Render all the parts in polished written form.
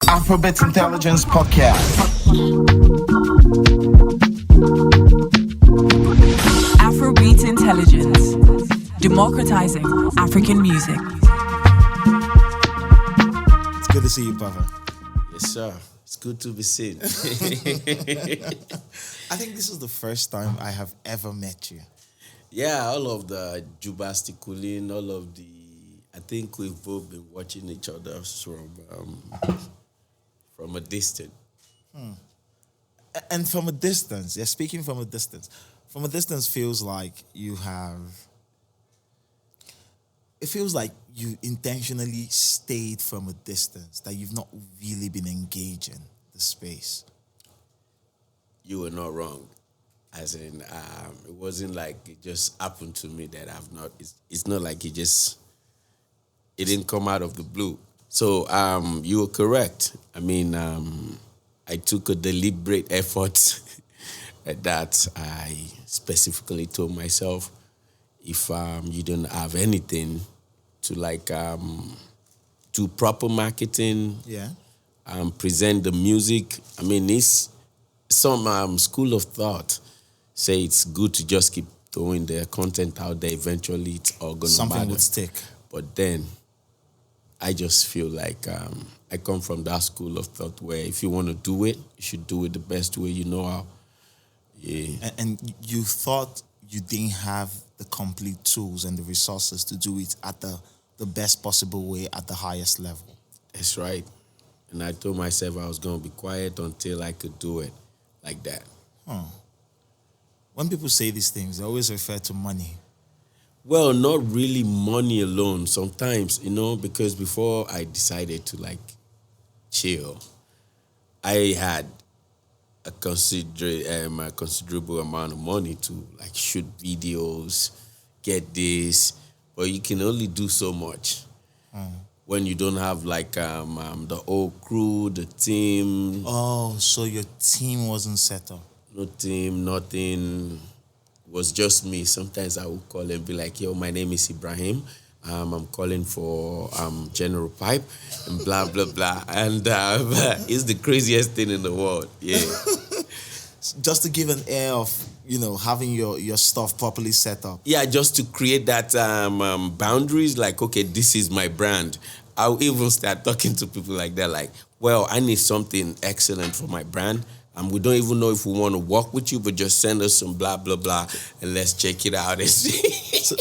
Afrobeats Intelligence Podcast. Afrobeats Intelligence, democratizing African music. It's good to see you, brother. Yes, sir. It's good to be seen. I think this is the first time I have ever met you. Yeah, all of the jubasticulin, all of the... I think we've both been watching each other from a distance. And from a distance, speaking from a distance feels like you have... It feels like you intentionally stayed from a distance, that you've not really been engaging the space. You were not wrong. As in, it wasn't like it just happened to me that I've not... It's not like it didn't come out of the blue. So you were correct. I mean, I took a deliberate effort at that. I specifically told myself, if you don't have anything to do proper marketing, present the music. I mean, it's some school of thought say it's good to just keep throwing the content out there. Eventually, it's all gonna Something matter. would stick. But then, I just feel like I come from that school of thought where if you want to do it, you should do it the best way you know how. Yeah. And you thought you didn't have the complete tools and the resources to do it at the best possible way at the highest level. That's right. And I told myself I was going to be quiet until I could do it like that. When people say these things, they always refer to money. Well, not really money alone. Sometimes, because before I decided to chill, I had a considerable amount of money to shoot videos, get this, but you can only do so much when you don't have the whole crew, the team. Oh, so your team wasn't set up. No team, nothing. It was just me. Sometimes I would call and be like, yo, my name is Ibrahim. I'm calling for General Pype and blah, blah, blah. And it's the craziest thing in the world. Yeah. Just to give an air of, having your stuff properly set up. Yeah, just to create that boundaries, okay, this is my brand. I'll even start talking to people like that, I need something excellent for my brand. We don't even know if we want to work with you, but just send us some blah, blah, blah, and let's check it out and see. So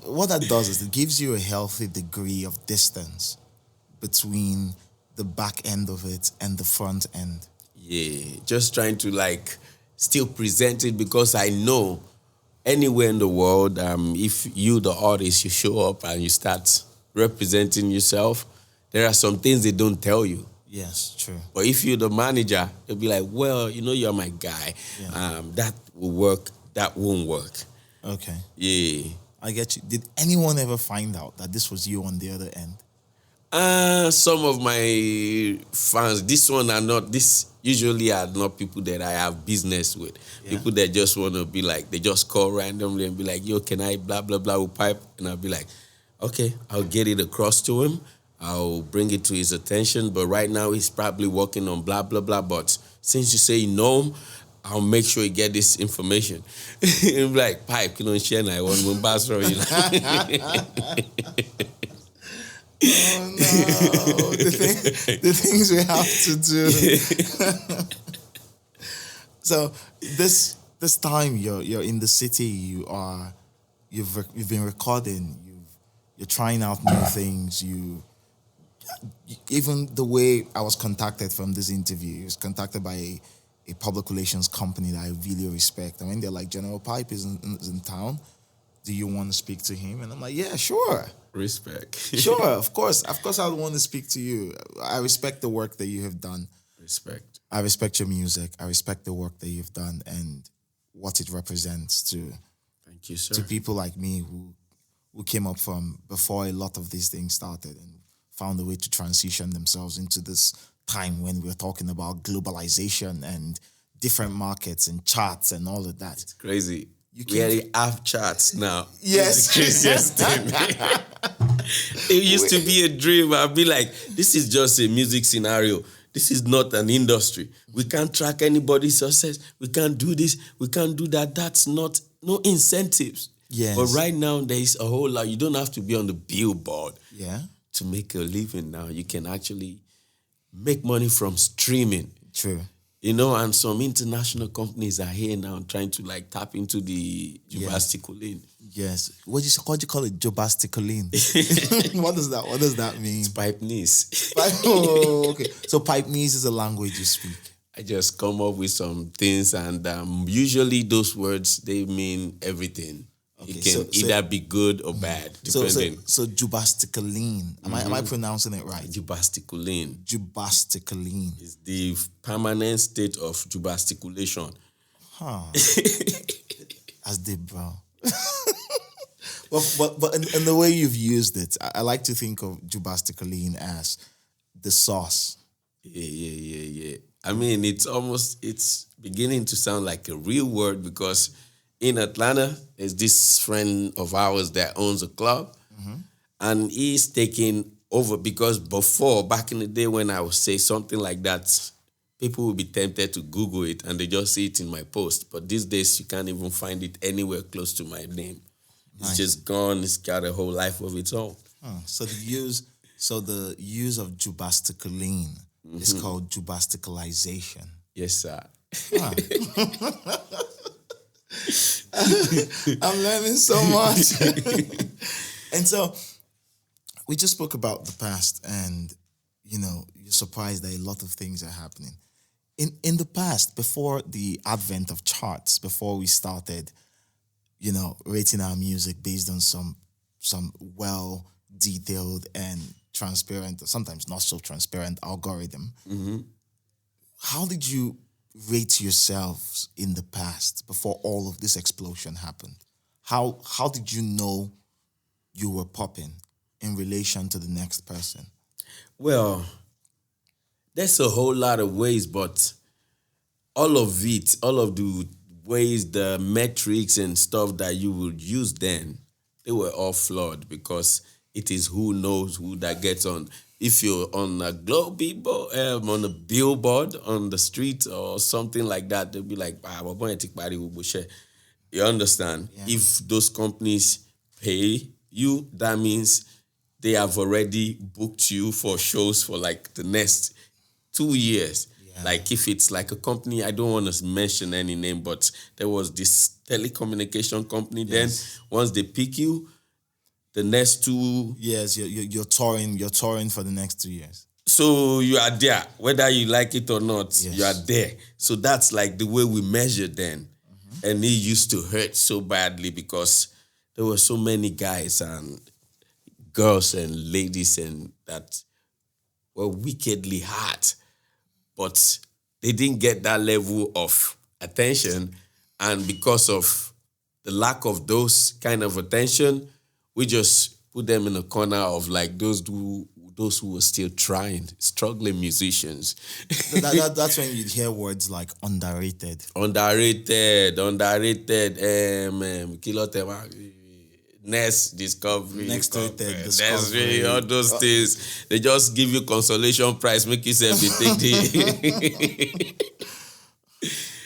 what that does is it gives you a healthy degree of distance between the back end of it and the front end. Yeah, just trying to still present it, because I know anywhere in the world, if you, the artist, you show up and you start representing yourself, there are some things they don't tell you. Yes, true. But if you're the manager, they'll be like, well, you're my guy. Yeah. That will work, that won't work. Okay. Yeah. I get you. Did anyone ever find out that this was you on the other end? Some of my fans, usually are not people that I have business with. Yeah. People that just want to be they just call randomly and be like, yo, can I blah, blah, blah with Pype? And I'll be like, okay, I'll get it across to him. I'll bring it to his attention. But right now, he's probably working on blah, blah, blah. But since you say you know him, I'll make sure you get this information. And be like, Pype, share I want one bass from you. Oh no! The things we have to do. So this time you're in the city. You've been recording. You're trying out new things. Even the way I was contacted from this interview, I was contacted by a public relations company that I really respect. And when they're like, General Pype is in town, do you want to speak to him? And I'm like, yeah, sure. Respect. Sure, of course I would want to speak to you. I respect the work that you have done. Respect. I respect your music. I respect the work that you've done and what it represents to. Thank you, sir. To people like me who came up from before a lot of these things started and found a way to transition themselves into this time when we're talking about globalization and different markets and charts and all of that. It's crazy. We already have charts now. Yes. It's the craziest thing. It used to be a dream. I'd be like, this is just a music scenario. This is not an industry. We can't track anybody's success. We can't do this. We can't do that. That's not, no incentives. Yes. But right now, there is a whole lot. You don't have to be on the billboard to make a living now. You can actually make money from streaming. True. You know, and some international companies are here now trying to like tap into the Jubasticolin. Yes. What do you call it? Jubasticolin. What does that mean? It's Pypenese. Oh, okay. So Pypenese is a language you speak. I just come up with some things, and usually those words, they mean everything. Okay, it can either be good or bad, depending. So Jubasticolin. Am I pronouncing it right? Jubasticolin. Jubasticolin is the permanent state of jubasticulation. As deep, bro. but in the way you've used it, I like to think of Jubasticolin as the sauce. Yeah. I mean, it's beginning to sound like a real word, because in Atlanta, there's this friend of ours that owns a club, and he's taking over, because before, back in the day when I would say something like that, people would be tempted to Google it and they just see it in my post. But these days, you can't even find it anywhere close to my name. It's just gone. It's got a whole life of its own. So the use of Jubasticolin is called Jubasticalization. Yes, sir. I'm learning so much. And so we just spoke about the past, and you're surprised that a lot of things are happening. In the past, before the advent of charts, before we started, rating our music based on some well detailed and transparent, sometimes not so transparent algorithm, how did you rate yourselves in the past before all of this explosion happened? How did you know you were popping in relation to the next person? Well, there's a whole lot of ways, but all of the ways, the metrics and stuff that you would use then, they were all flawed, because it is who knows who that gets on. If you're on a on a billboard on the street or something like that, they'll be like, you understand? Yeah. If those companies pay you, that means they have already booked you for shows for like the next 2 years. Yeah. Like if it's like a company, I don't want to mention any name, but there was this telecommunication company. Yes. Then once they pick you, the next 2 years, you're touring for the next 2 years. So you are there, whether you like it or not. Yes. You are there. So that's like the way we measured then. And it used to hurt so badly, because there were so many guys and girls and ladies and that were wickedly hot, but they didn't get that level of attention. And because of the lack of those kind of attention, we just put them in a corner of like those who were still trying, struggling musicians. That's when you'd hear words like underrated. Next discovery. That's really all those things. They just give you consolation prize, make yourself be think.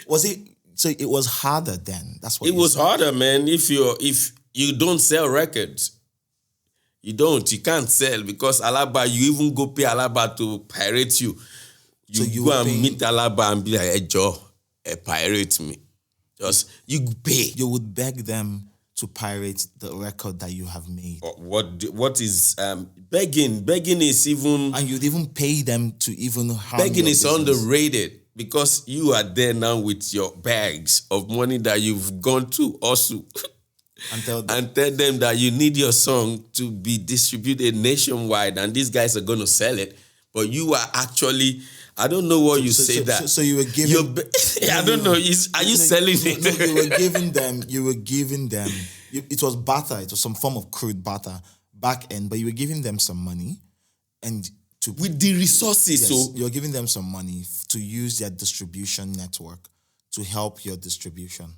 Was it? So it was harder then. That's what it was said. Harder, man. If you don't sell records, you can't sell, because Alaba, you even go pay Alaba to pirate you. You go and meet Alaba and be like, hey, Joe, pirate me. Just, you pay. You would beg them to pirate the record that you have made. What is begging? Begging is even... And you'd even pay them to even harm begging is business. Underrated, because you are there now with your bags of money that you've gone to also. And tell them that you need your song to be distributed nationwide, and these guys are going to sell it. But you are actually... I don't know what you say that. So you were giving... I don't know. Are you selling it? No, you were giving them... It was barter. It was some form of crude barter back end, but you were giving them some money and to... With the resources. Yes, so you're giving them some money to use their distribution network to help your distribution.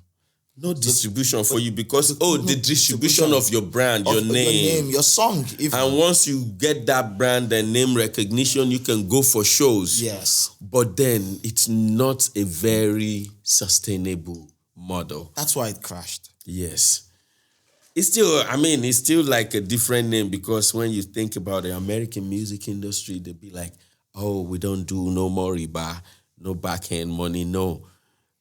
No distribution for you because no the distribution distribution of your brand, your name, your song. Even. And once you get that brand and name recognition, you can go for shows. Yes. But then it's not a very sustainable model. That's why it crashed. Yes. It's still like a different name because when you think about the American music industry, they'll be like, oh, we don't do no more riba, no backhand money, no.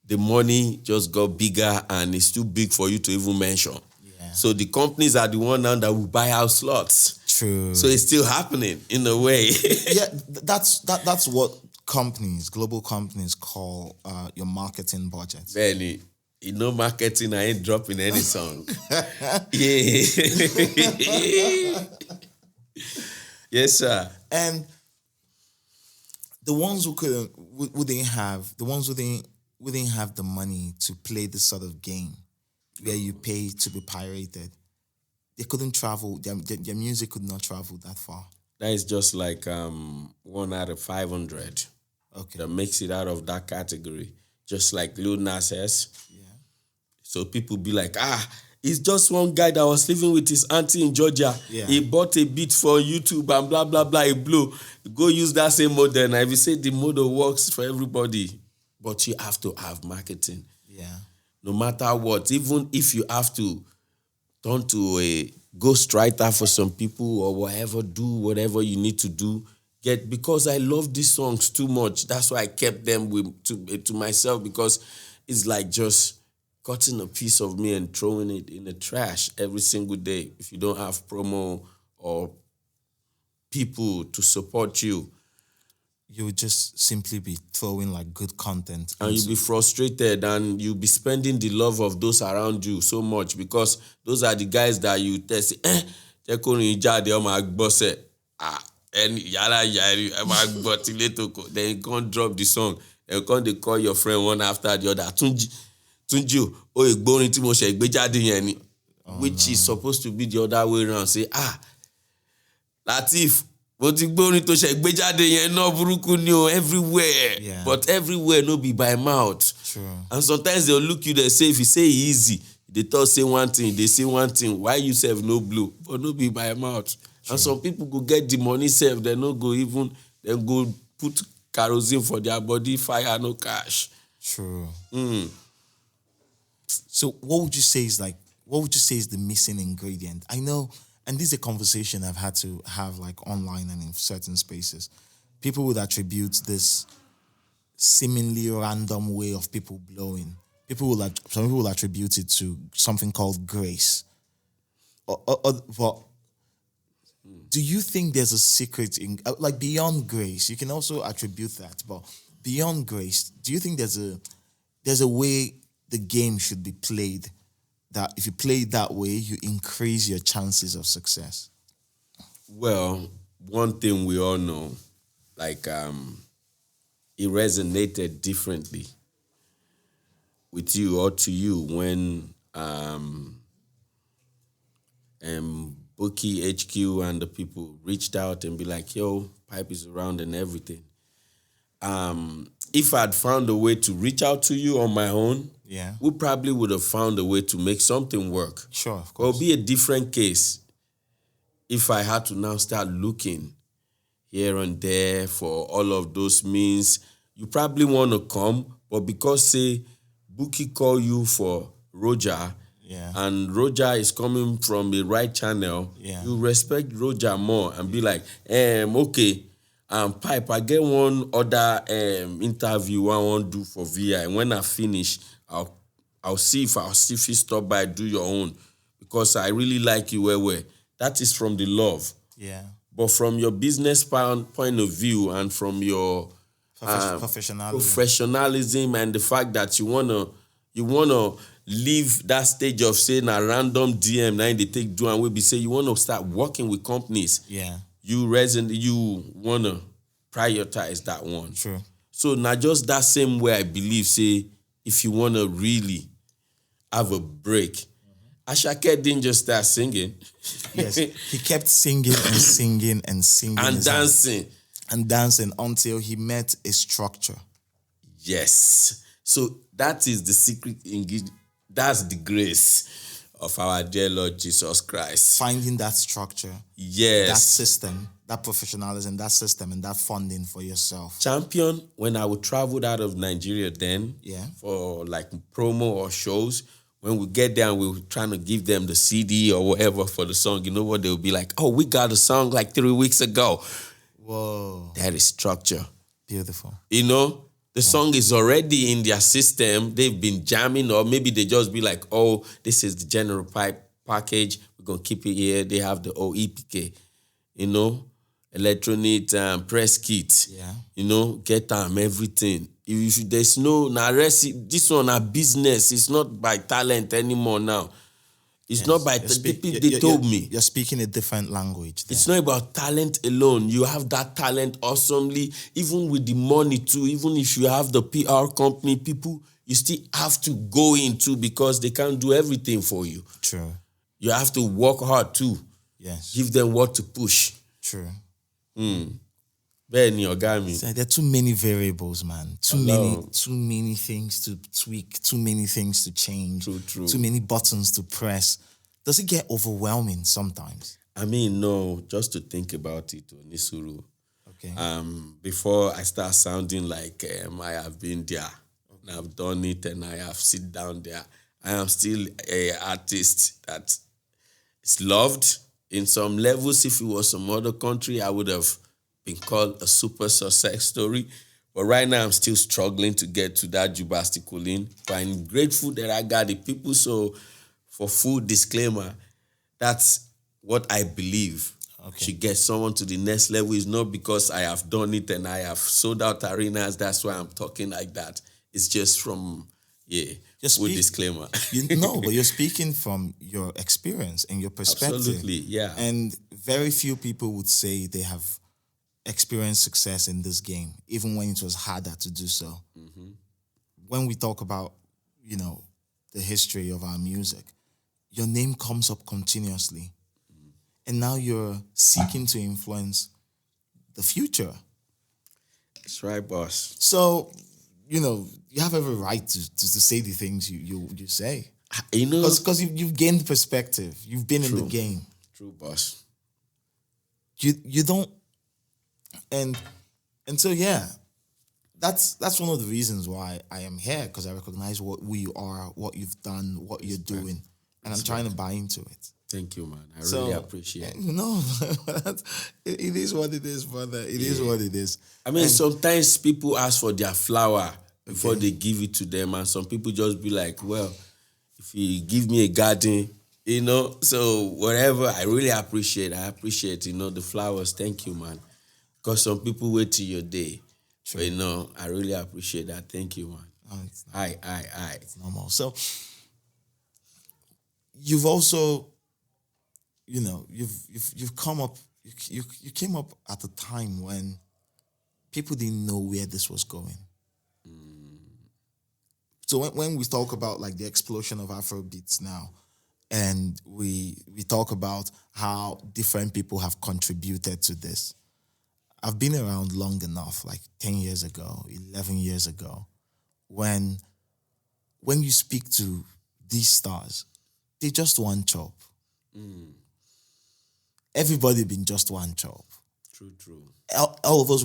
The money just got bigger and it's too big for you to even mention. Yeah. So the companies are the one now that will buy out slots. True. So it's still happening in a way. Yeah, that's what global companies call your marketing budget. Benny, marketing, I ain't dropping any song. Yeah. Yes, sir. And the ones who didn't have the money to play this sort of game where you pay to be pirated, they couldn't travel. Their music could not travel that far. That is just like 1 out of 500 that makes it out of that category. Just like Lil Nas X. Yeah. So people be like, it's just one guy that was living with his auntie in Georgia. Yeah. He bought a beat for YouTube and blah, blah, blah. It blew. Go use that same model. And if you say the model works for everybody, but you have to have marketing. Yeah. No matter what, even if you have to turn to a ghostwriter for some people or whatever, do whatever you need to do. Because I love these songs too much. That's why I kept them to myself because it's like just cutting a piece of me and throwing it in the trash every single day if you don't have promo or people to support you. You would just simply be throwing like good content. And you'll be frustrated and you'll be spending the love of those around you so much because those are the guys that you test. Then you can't drop the song. And can't they call your friend one after the other. Tunji, which is supposed to be the other way around. Say, Latif, everywhere. Yeah. But everywhere no be by mouth. True. And sometimes they'll look you, they say, if you say easy, they talk say one thing, they say one thing. Why you say no blue? But no be by mouth. True. And some people go get the money saved, they no go even, they go put kerosene for their body, fire, no cash. True. So what would you say is the missing ingredient? I know, and this is a conversation I've had to have like online and in certain spaces. People would attribute this seemingly random way of people blowing. Some people will attribute it to something called grace. But do you think there's a secret in like beyond grace? You can also attribute that, but beyond grace, do you think there's a way the game should be played that if you play it that way, you increase your chances of success? Well, one thing we all know, like it resonated differently with you or to you when Bookie HQ and the people reached out and be like, yo, Pype is around and everything. If I'd found a way to reach out to you on my own, we probably would have found a way to make something work. Sure, of course. It'll be a different case if I had to now start looking here and there for all of those means. You probably want to come, but because, say, Bookie call you for Roger, and Roger is coming from the right channel, you respect Roger more and be like, okay, Pype, I get one other interview I want to do for VI. And when I finish, I'll see if you stop by, do your own. Because I really like you well. That is from the love. Yeah. But from your business point of view and from your professionalism and the fact that you wanna leave that stage of saying a random DM, now they take do and we be say you wanna start working with companies. Yeah. You want to prioritize that one. True. So not just that same way I believe, say, if you want to really have a break. Ashake didn't just start singing. Yes, he kept singing and singing and singing. And dancing. And dancing until he met a structure. Yes. So that is the secret ingredient. That's the grace of our dear Lord Jesus Christ. Finding that structure, Yes. that system, that professionalism, that system, and that funding for yourself. Champion, when I would travel out of Nigeria then, Yeah. for like promo or shows, when we get there and we were trying to give them the CD or whatever for the song, you know what? They would be like, oh, we got a song like 3 weeks ago. Whoa. That is structure. Beautiful. You know, the song is already in their system. They've been jamming, or maybe they just be like, oh, this is the general Pype package. We're going to keep it here. They have the EPK, you know, electronic press kit, Yeah. you know, get them, everything. If there's no, this one a business. It's not by talent anymore now. It's not by, they told me. You're speaking a different language there. It's not about talent alone. You have that talent awesomely, even with the money too. Even if you have the PR company, people, you still have to go into because they can't do everything for you. True. You have to work hard too. Yes. Give them what to push. True. Benny Ogami. So there are too many variables, man. Too many things to tweak, too many things to change. True. Too many buttons to press. Does it get overwhelming sometimes? I mean, no, just to think about it, Nisuru. Okay. Before I start sounding like I have been there, and I've done it, and I have sit down there, I am still an artist that is loved. In some levels, if it was some other country, I would have been called a super success story. But right now, I'm still struggling to get to that Jubastikulin. But I'm grateful that I got the people. So, for full disclaimer, that's what I believe. Okay. To get someone to the next level is not because I have done it and I have sold out arenas. That's why I'm talking like that. It's just from, full disclaimer. But you're speaking from your experience and your perspective. Absolutely, yeah. And very few people would say they have experienced success in this game, even when it was harder to do so. Mm-hmm. When we talk about, the history of our music, your name comes up continuously. And now you're seeking to influence the future. That's right, boss. So, you have every right to say the things you say. Because you've gained perspective. You've been in the game. True, boss. You don't... And so, that's one of the reasons why I am here, because I recognize who you are, what you've done, what you're doing, and I'm trying to buy into it. Thank you, man. I really appreciate it. No, it is what it is, brother. It is what it is. I mean, sometimes people ask for their flower before they give it to them, and some people just be like, well, if you give me a garden, so whatever, I really appreciate. I appreciate, the flowers. Thank you, man. Because some people wait till your day. But, I really appreciate that. Thank you, man. Oh, it's It's normal. So, you've also... you've come up, you came up at a time when people didn't know where this was going. So when we talk about like the explosion of Afrobeats now, and we talk about how different people have contributed to this, I've been around long enough, like 10 years ago, 11 years ago, when you speak to these stars, they just one chop. Everybody been just one job. True. All of us,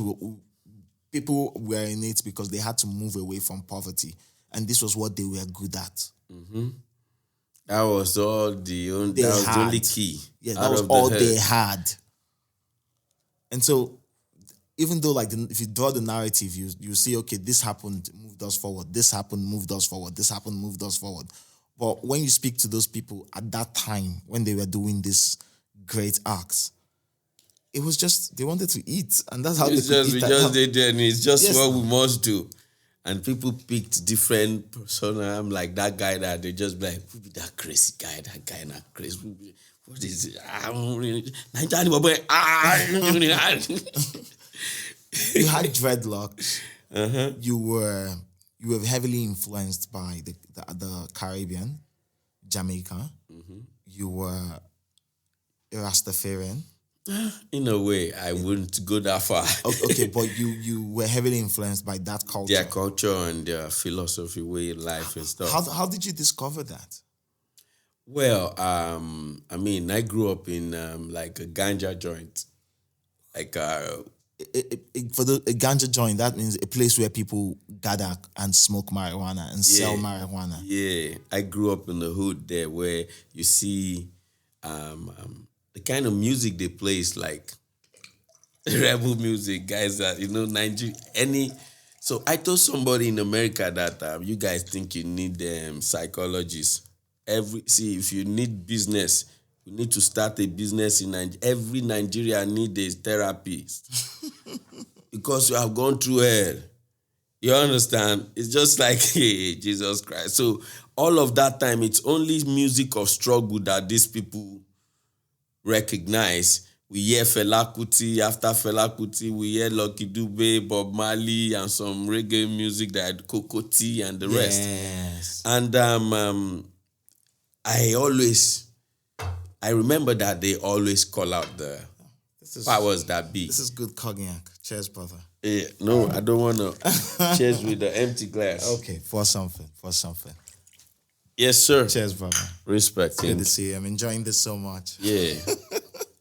people were in it because they had to move away from poverty. And this was what they were good at. Mm-hmm. That was all the only key. Yeah, that was all they had. And so, even though if you draw the narrative, you see, okay, this happened, moved us forward. This happened, moved us forward. This happened, moved us forward. But when you speak to those people at that time, when they were doing this great acts, it was just they wanted to eat, and that's how we just did it, and it's just what we must do. And people picked different persona. I'm like that guy that they just be like, who be that crazy guy? That guy not crazy. What is it? You had dreadlocks. Uh-huh. You were heavily influenced by the Caribbean, Jamaica. Mm-hmm. You were a Rastafarian. In a way, I wouldn't go that far. Okay, but you were heavily influenced by that culture. Their culture and their philosophy, way of life and stuff. How did you discover that? Well, I mean, I grew up in like a ganja joint. Like For a ganja joint, that means a place where people gather and smoke marijuana and sell marijuana. Yeah, I grew up in the hood there where you see the kind of music they play is like rebel music, guys. That Nigeria. So I told somebody in America that you guys think you need psychologists. If you need business, you need to start a business in Nigeria. Every Nigerian needs a therapist because you have gone through hell. You understand? It's just like, hey, Jesus Christ. So all of that time, it's only music of struggle that these people recognize. We hear Fela Kuti. After Fela Kuti, we hear Lucky Dube, Bob Marley, and some reggae music that Coco T and the rest. Yes. And I remember that they always call out the powers that be. This is good cognac. Cheers, brother. Yeah, no, I don't want to cheers with the empty glass. Okay, for something. Yes, sir. Cheers, brother. Respect. Good to see you. I'm enjoying this so much. Yeah.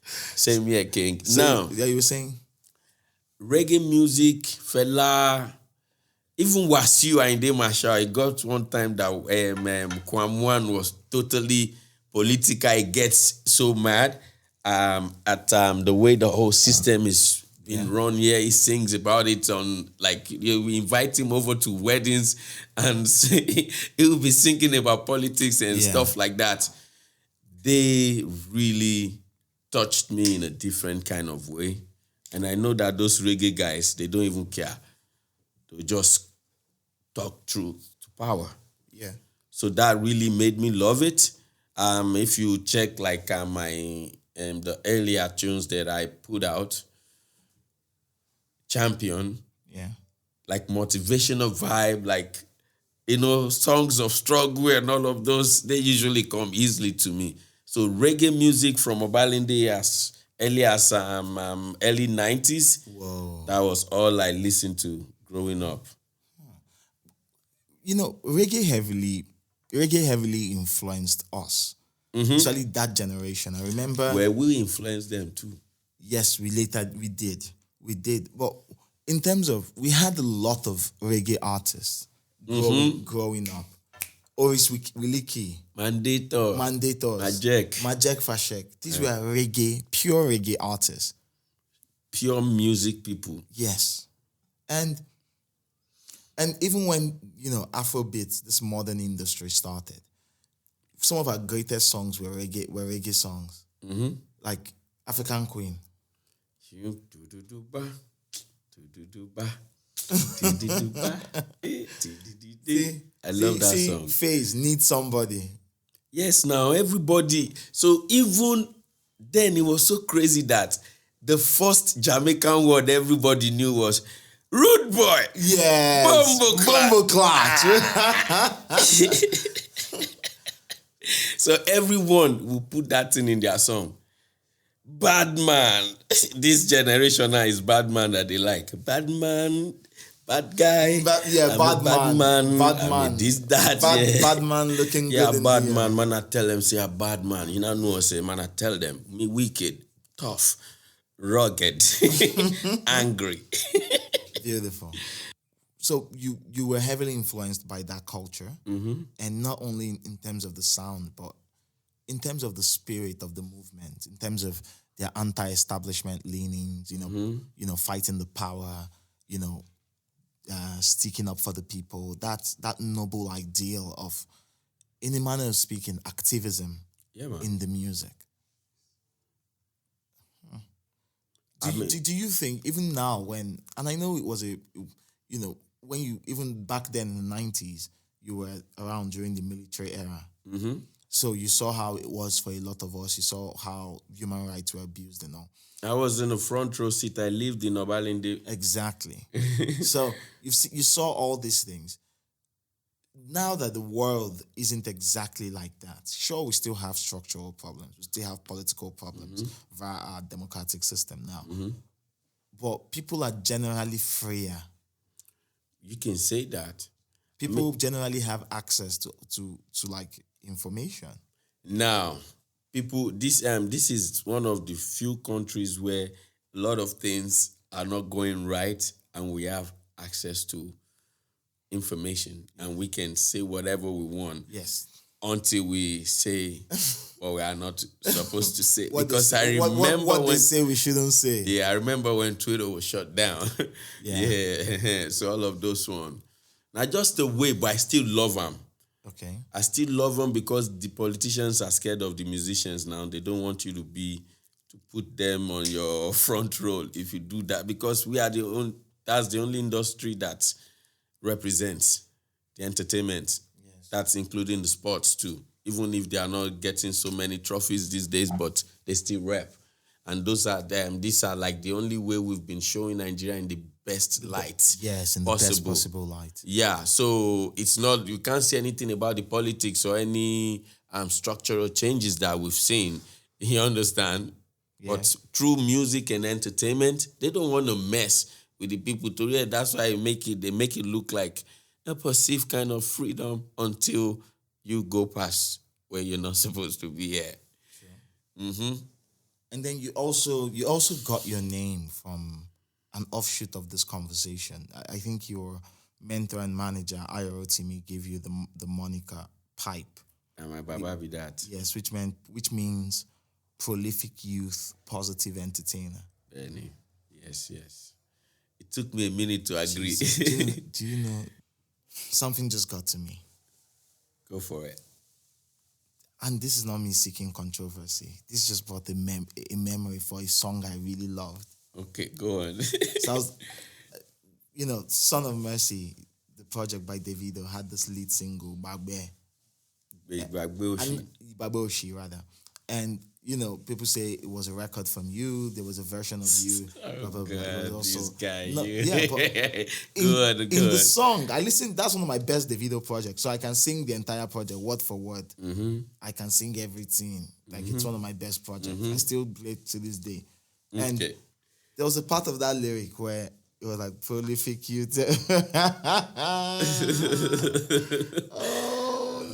Same here, King. So, now, yeah, you were saying? reggae music, Fela, even Wasiu Ayinde Marshal, it got one time that Kwamwan was totally political. He gets so mad at the way the whole system is being run here. He sings about it on, we invite him over to weddings and he will be singing about politics and stuff like that. They really touched me in a different kind of way. And I know that those reggae guys, they don't even care. They just talk truth to power. Yeah. So that really made me love it. If you check my the earlier tunes that I put out, Champion, like motivational vibe, songs of struggle and all of those, they usually come easily to me. So reggae music from Obalinde as early as early 90s, that was all I listened to growing up. Reggae heavily influenced us. Especially that generation. I remember... Where we influenced them too. Yes, we did. But in terms of... We had a lot of reggae artists growing up. Oris Wiliki. Mandator. Majek Fashek. These were pure reggae artists. Pure music people. Yes. And even when, Afrobeats, this modern industry started, some of our greatest songs were reggae songs. Like African Queen. I love that song. Phase Need Somebody. Yes, now everybody. So even then it was so crazy that the first Jamaican word everybody knew was rude boy. Yes. Bumbo clutch. So everyone will put that thing in their song. Bad man. This generation now is bad man that they like. Bad man, bad guy. Bad man. I mean, this, that, bad man looking good. Yeah, bad man. Man, I tell them, say a bad man. You know, say, man, I tell them, me wicked, tough, rugged, angry. Beautiful. So you were heavily influenced by that culture, and not only in terms of the sound, but in terms of the spirit of the movement, in terms of their anti-establishment leanings, fighting the power, sticking up for the people. That noble ideal of, in a manner of speaking, activism in the music. Do you think even now and I know it was when you, even back then in the 90s, you were around during the military era. So you saw how it was for a lot of us. You saw how human rights were abused and all. I was in the front row seat. I lived in Obalinde. Exactly. So you saw all these things. now that the world isn't exactly like that, sure, we still have structural problems. We still have political problems via our democratic system now. But people are generally freer. You can say that. People generally have access to like information. Now, people, this is one of the few countries where a lot of things are not going right, and we have access to information, and we can say whatever we want. Yes. Until we say what we are not supposed to say. What because they, I remember what when they say we shouldn't say. Yeah, I remember when Twitter was shut down. Yeah. So all of those ones. Now just the way, but I still love them. Okay. I still love them because the politicians are scared of the musicians now. They don't want you to put them on your front row if you do that, because that's the only industry that represents the entertainment. Yes. That's including the sports too. Even if they are not getting so many trophies these days, but they still rep. And these are like the only way we've been showing Nigeria in the best light. Yes, in the best possible light. Yeah, so it's not, you can't say anything about the politics or any structural changes that we've seen. You understand? Yeah. But through music and entertainment, they don't want to mess with the people. That's why they make it look like a perceived kind of freedom until you go past where you're not supposed to be at. Sure. And then you also got your name from an offshoot of this conversation. I think your mentor and manager, Ayorotimi, gave you the moniker Pype. And my baba be that. Yes, which means prolific youth, positive entertainer. Benny. Yes. It took me a minute to agree. Do you know, something just got to me. Go for it. And this is not me seeking controversy. This just brought a memory for a song I really loved. Okay, go on. So I was, Son of Mercy, the project by Davido, had this lead single, Bagbe. Bagbe rather. And, people say it was a record from you. There was a version of you. Oh, blah, blah, blah. God, Also, this guy. Yeah, but in the song, I listened, that's one of my best Davido projects. So I can sing the entire project word for word. I can sing everything. Like, it's one of my best projects. I still play it to this day. And there was a part of that lyric where it was like, prolific youth.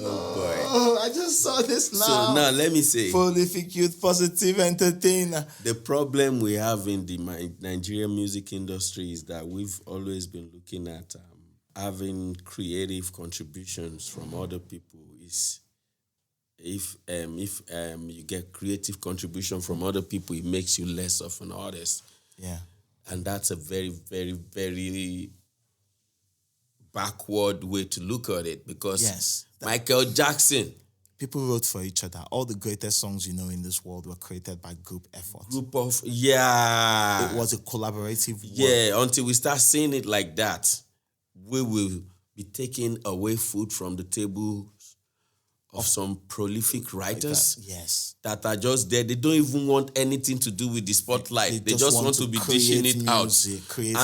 Oh boy. I just saw this now. So now let me say, prolific youth, positive entertainer. The problem we have in the Nigerian music industry is that we've always been looking at having creative contributions from other people. If you get creative contribution from other people, it makes you less of an artist. Yeah. And that's a very, very, very backward way to look at it, because Michael Jackson. People wrote for each other. All the greatest songs in this world were created by group effort. It was a collaborative work. Yeah, until we start seeing it like that, we will be taking away food from the table of some prolific writers that are just there. They don't even want anything to do with the spotlight. They just want to be dishing it out.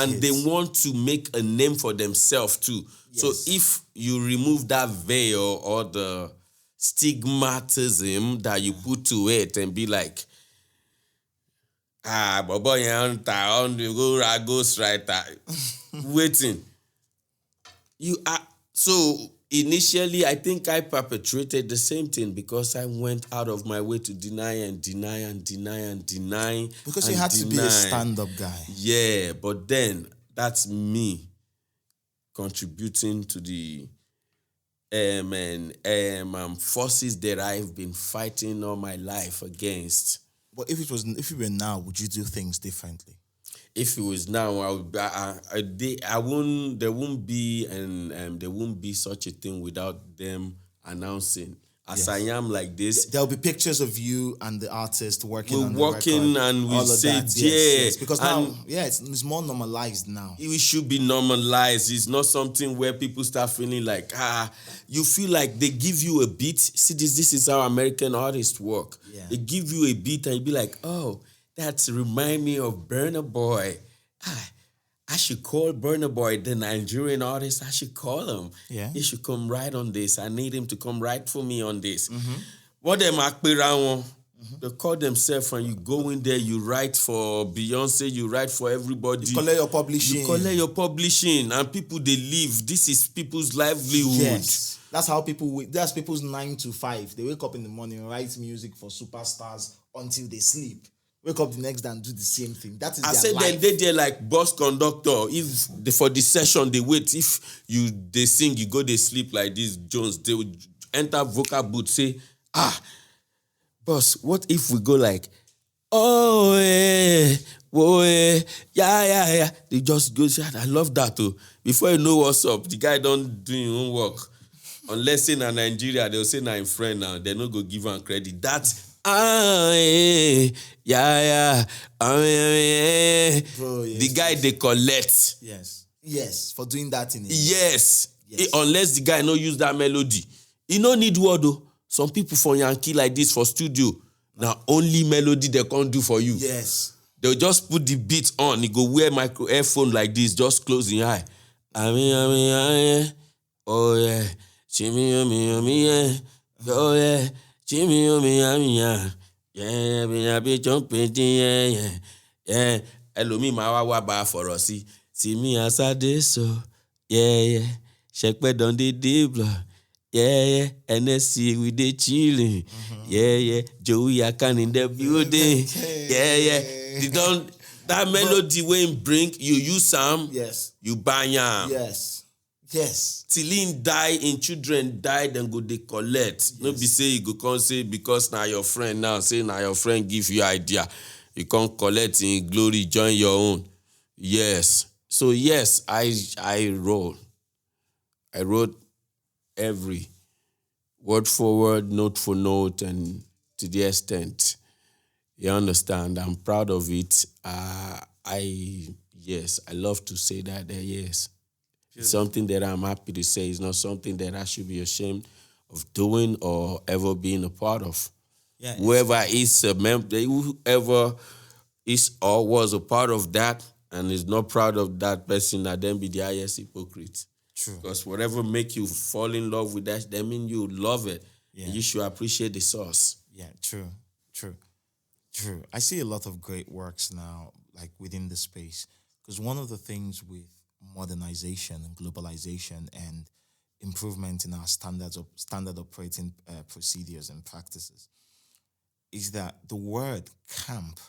And they want to make a name for themselves too. Yes. So if you remove that veil or the stigmatism that you put to it and be like, ghostwriter, waiting. You are so. Initially, I think I perpetrated the same thing because I went out of my way to deny. Because you had to be a stand-up guy. Yeah, but then that's me contributing to the forces that I've been fighting all my life against. But if you were now, would you do things differently? If it was now, there won't be such a thing without them announcing. As I am like this, there'll be pictures of you and the artist working on the record. And we say, yes. Because now, it's more normalized now. It should be normalized. It's not something where people start feeling like, you feel like they give you a beat. See, this is how American artists work. Yeah. They give you a beat and you be like, oh, that remind me of Burna Boy. I should call Burna Boy, the Nigerian artist. I should call him. Yeah. He should come write on this. I need him to come write for me on this. What them akpera they call themselves, and you go in there, you write for Beyonce, you write for everybody. You collect your publishing. You collect your publishing, and people, they live. This is people's livelihood. Yes. That's how people, that's people's 9 to 5. They wake up in the morning, write music for superstars until they sleep. Wake up the next day and do the same thing. That is I their said life. then they like bus conductor. If for the session they wait, if they sing, you go they sleep like this. Jones, they would enter vocal booth, say, boss, what if we go like, oh yeah, whoa yeah. They just go say, I love that too. Before you know what's up, the guy don't do his own work. Unless say na Nigeria, they'll say na in friend now. They no go give him credit. That's Bro, yes, the guy they collect. Yes, for doing that in it. Yes. Unless the guy no use that melody. He no need word though. Some people for Yankee like this for studio. Now only melody they can't do for you. Yes. They'll just put the beat on. You go wear micro earphone like this, just close the eye. Oh yeah. Chimmy, yeah. Oh yeah. Jimmy, yeah, be jumping, yeah. Ẹlòmíì máa wá bá a fọ̀rọ̀ sí. See me as I did so, yeah. Ṣẹpẹ́ don dey blow, yeah. NSC we dey chilling, yeah. Joey Akan in the building, yeah. They don't, that melody when bring, you use am, Yes. you buy am. Yes. Till him die, in children die, then go they collect. No be say you go come say because now your friend now, say now your friend give you idea. You can't collect in glory, join your own. Yes. So yes, I wrote every word for word, note for note, and to the extent. You understand? I'm proud of it. I love to say that. Yes. It's something that I'm happy to say. It's not something that I should be ashamed of doing or ever being a part of. Yeah, whoever is a member, whoever is or was a part of that and is not proud of that person, that then be the highest hypocrite. True. Because whatever make you fall in love with that mean you love it. Yeah. And you should appreciate the source. Yeah, true. I see a lot of great works now, like within the space. Because one of the things with modernization and globalization and improvement in our standard operating procedures and practices is that the word camp,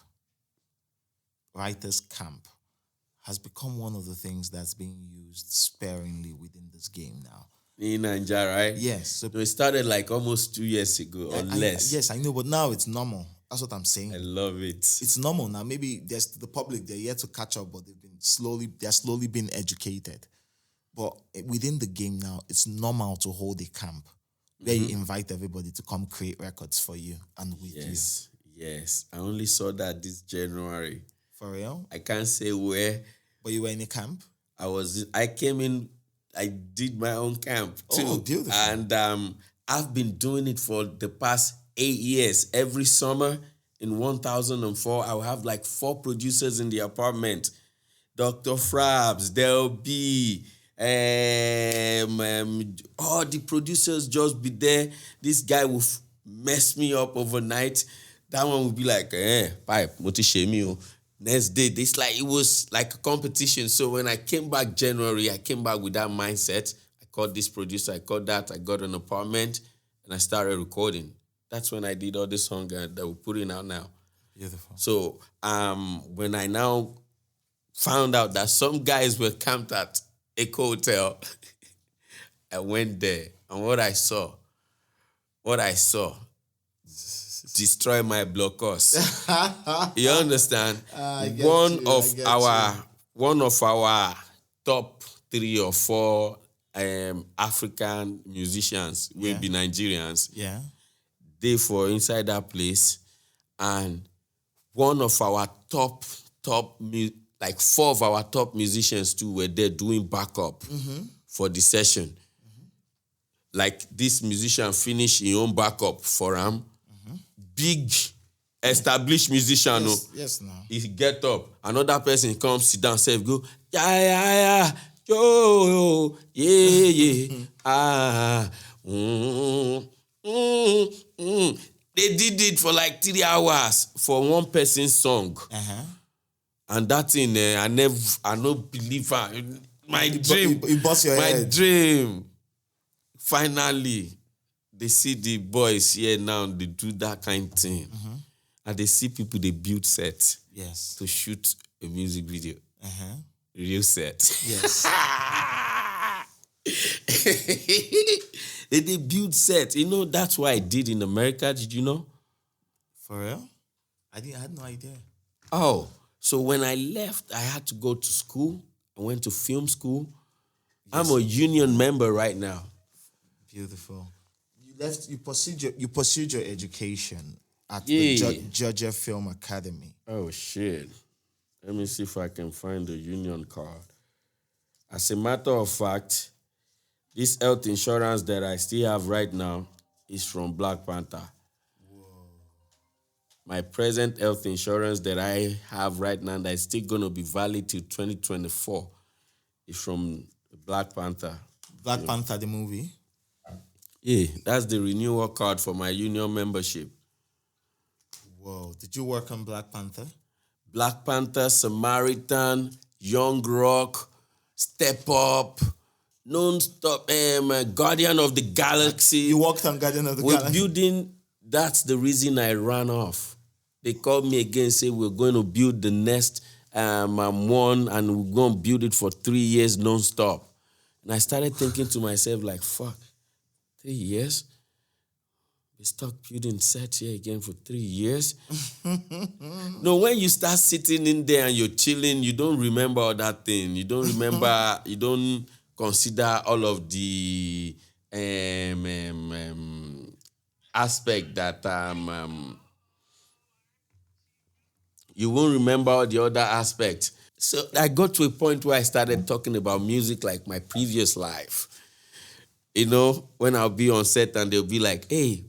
writer's camp, has become one of the things that's being used sparingly within this game now. In Nigeria, right? Yes. So it started like almost 2 years ago or less. Yes, I know, but now it's normal. That's what I'm saying. I love it. It's normal now. Maybe there's the public, they're yet to catch up, but they're slowly being educated. But within the game now, it's normal to hold a camp where you invite everybody to come create records for you and with you. Yes. I only saw that this January. For real? I can't say where. But you were in a camp? I came in, I did my own camp too. Oh, beautiful. And I've been doing it for the past 8 years. Every summer in 1004, I'll have like 4 producers in the apartment. Dr. Frabs, there'll be all the producers just be there. This guy will mess me up overnight. That one will be like, Pype, moti shemi. Next day, it was like a competition. So when I came back January, I came back with that mindset. I called this producer, I called that, I got an apartment, and I started recording. That's when I did all the songs that we're putting out now. Beautiful. So when I now found out that some guys were camped at Echo Hotel, I went there, and what I saw, destroy my blockers. You understand? One of our top 3 or 4 African musicians will be Nigerians. Yeah. They for inside that place, and one of our top 4 of our top musicians too were there doing backup for the session. Like this musician finished his own backup for him. Big established musician. Yes, now. He get up, another person comes, sit down, say, go, yeah, yo, yeah. They did it for like 3 hours for one person's song. And that thing, I don't believe my dream. You bust your head. My dream. Finally, they see the boys here now, they do that kind of thing. And they see people, they build sets. Yes. To shoot a music video. Real set. Yes. They build sets. You know, that's what I did in America. Did you know? For real? I had no idea. Oh, so when I left, I had to go to school. I went to film school. Yes. I'm a union member right now. Beautiful. You pursued your education at the Georgia Film Academy. Oh, shit. Let me see if I can find the union card. As a matter of fact, this health insurance that I still have right now is from Black Panther. Whoa. My present health insurance that I have right now that is still going to be valid till 2024 is from Black Panther. Black Panther, the movie? Yeah, that's the renewal card for my union membership. Whoa. Did you work on Black Panther? Black Panther, Samaritan, Young Rock, Step Up, Non-Stop, Guardian of the Galaxy. You worked on Guardian of the Galaxy? We're building, that's the reason I ran off. They called me again and said, we're going to build the next one and we're going to build it for 3 years non-stop. And I started thinking to myself, like, fuck, 3 years? We stuck building sets here again for 3 years. No, when you start sitting in there and you're chilling, you don't remember all that thing. You don't remember, you don't consider all of the aspect that you won't remember all the other aspects. So I got to a point where I started talking about music like my previous life. You know, when I'll be on set and they'll be like, hey,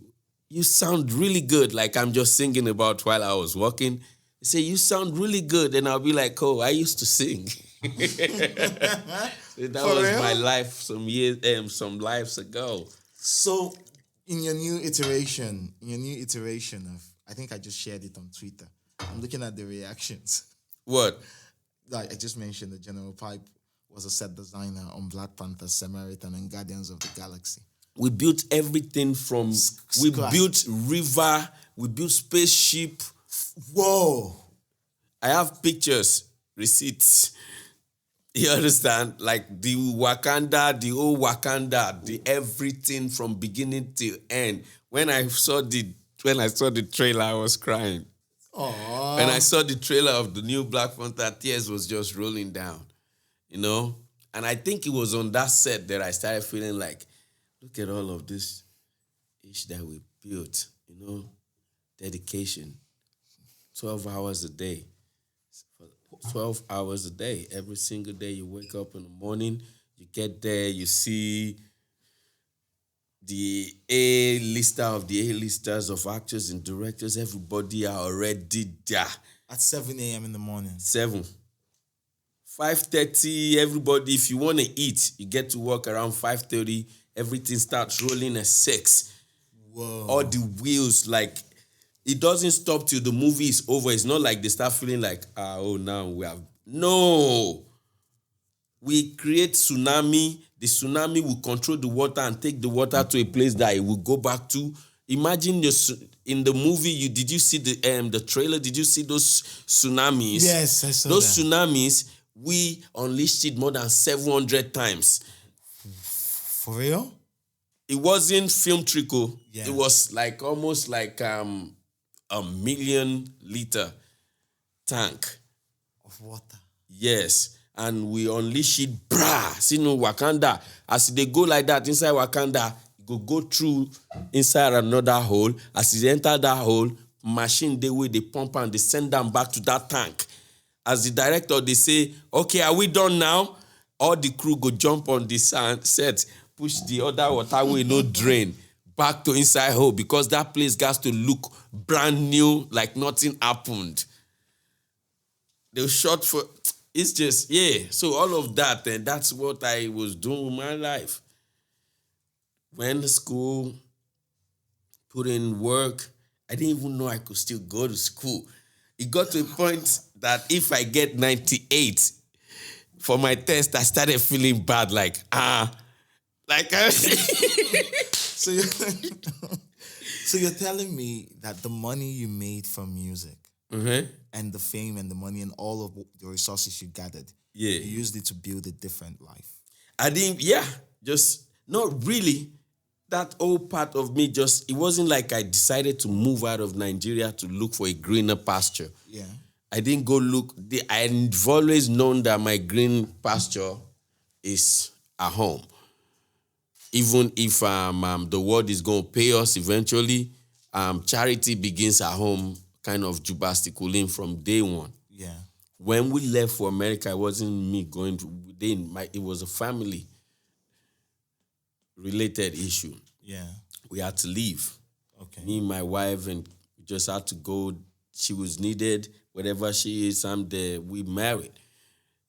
you sound really good. Like I'm just singing about while I was walking. They say, you sound really good. And I'll be like, oh, I used to sing. So that was real? My life some lives ago. So in your new iteration of, I think I just shared it on Twitter. I'm looking at the reactions. What? Like I just mentioned, the General Pype was a set designer on Black Panther, Samaritan and Guardians of the Galaxy. We built everything from, we built river, we built spaceship. Whoa. I have pictures, receipts. You understand? Like the Wakanda, the old Wakanda, the everything from beginning to end. When I saw the trailer, I was crying. Aww. When I saw the trailer of the new Black Panther, tears was just rolling down. You know? And I think it was on that set that I started feeling like, look at all of this ish that we built, you know, dedication. 12 hours a day. 12 hours a day. Every single day you wake up in the morning, you get there, you see the A-lister of the A-listers of actors and directors. Everybody are already there. At 7 a.m. in the morning. 7. 5:30, everybody, if you want to eat, you get to work around 5:30. Everything starts rolling at 6. Whoa. All the wheels, like, it doesn't stop till the movie is over. It's not like they start feeling like, now we have... No. We create tsunami. The tsunami will control the water and take the water to a place that it will go back to. Imagine in the movie, did you see the trailer? Did you see those tsunamis? Yes, I saw those that. Tsunamis, we unleashed it more than 700 times. For real? It wasn't film trickle. Yeah. It was like almost like a 1 million liter tank of water. Yes. And we unleash it, see no Wakanda. As they go like that inside Wakanda, it go through inside another hole. As they enter that hole, machine they pump and they send them back to that tank. As the director, they say, okay, are we done now? All the crew go jump on the set, push the other waterway, no drain, back to inside hole because that place has to look brand new, like nothing happened. They shot for... It's just, yeah. So all of that, and that's what I was doing with my life. Went to school, put in work. I didn't even know I could still go to school. It got to a point that if I get 98 for my test, I started feeling bad, So you're, so you're telling me that the money you made from music and the fame and the money and all of the resources you gathered, Yeah. you used it to build a different life. I didn't, just not really. That old part of me it wasn't like I decided to move out of Nigeria to look for a greener pasture. Yeah. I didn't go look. I've always known that my green pasture is at home. Even if the world is going to pay us eventually, charity begins at home, kind of jubasticulin from day one. Yeah. When we left for America, it wasn't me going to, it was a family related issue. Yeah. We had to leave. Okay. Me and my wife, and we just had to go. She was needed. Whatever she is, I'm there. We married.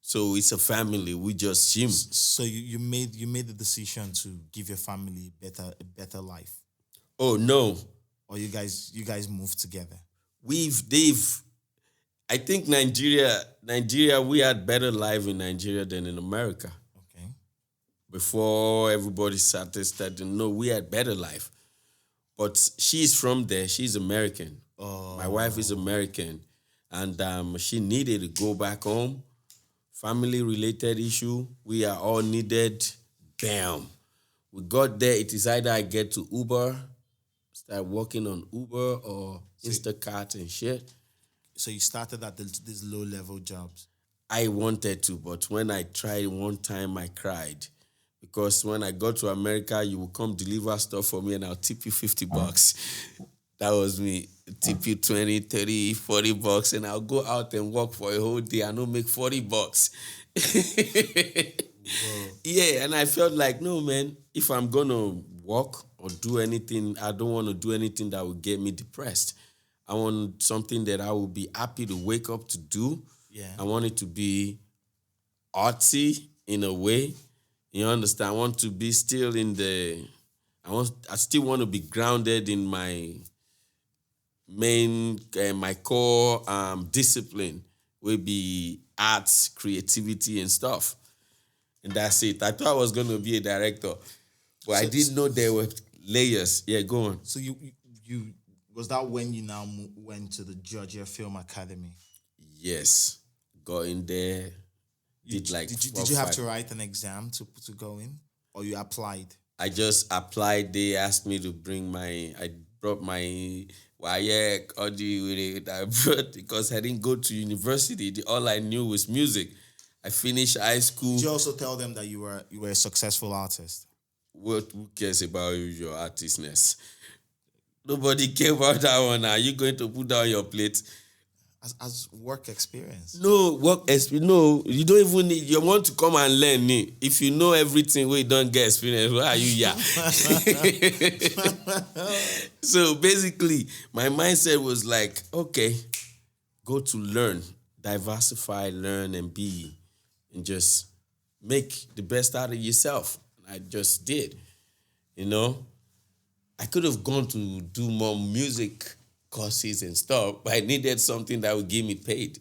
So it's a family. We just him. So you made the decision to give your family a better life. Oh no. Or you guys moved together. I think Nigeria, we had better life in Nigeria than in America. Okay. Before everybody started, no, we had better life. But she's from there. She's American. Oh. My wife is American. And she needed to go back home. Family-related issue. We are all needed. Bam. We got there. It is either I get to Uber, start working on Uber or Instacart and shit. So you started at these low-level jobs? I wanted to, but when I tried one time, I cried. Because when I got to America, you will come deliver stuff for me and I'll tip you $50. That was me. Tip you 20, 30, $40 and I'll go out and work for a whole day and I'll make $40. Yeah, and I felt like, no, man, if I'm going to work or do anything, I don't want to do anything that will get me depressed. I want something that I will be happy to wake up to do. Yeah. I want it to be artsy in a way. You understand? I want to be still I still want to be grounded in my my core discipline will be arts, creativity, and stuff. And that's it. I thought I was going to be a director, but I didn't know there were layers. Yeah, go on. So you was that when you now went to the Georgia Film Academy? Yes, got in there. Did you have to write an exam to go in, or you applied? I just applied. They asked me to bring I brought my WAEC audio with it. I brought because I didn't go to university. All I knew was music. I finished high school. Did you also tell them that you were a successful artist? Who cares about your artistness? Nobody cares about that one. Are you going to put down your plate? As work experience. No, no, you don't even need, you want to come and learn. If you know everything, we don't get experience, why are you here? So basically, my mindset was like, okay, go to learn, diversify, learn, and be, and just make the best out of yourself. I just did, I could have gone to do more music courses and stuff, but I needed something that would give me paid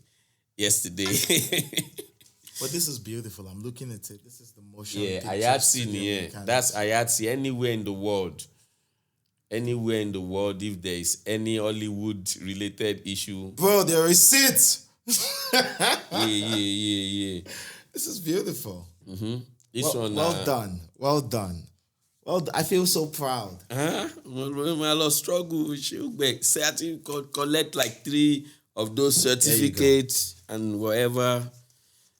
yesterday. But this is beautiful. I'm looking at it. This is the motion. Yeah, Ayatsi, that's Ayatsi. Anywhere in the world, if there is any Hollywood-related issue. Bro, there is it. Yeah. This is beautiful. Mm-hmm. Well done. Well, I feel so proud. I lost struggle. Certain collect like 3 of those certificates and whatever.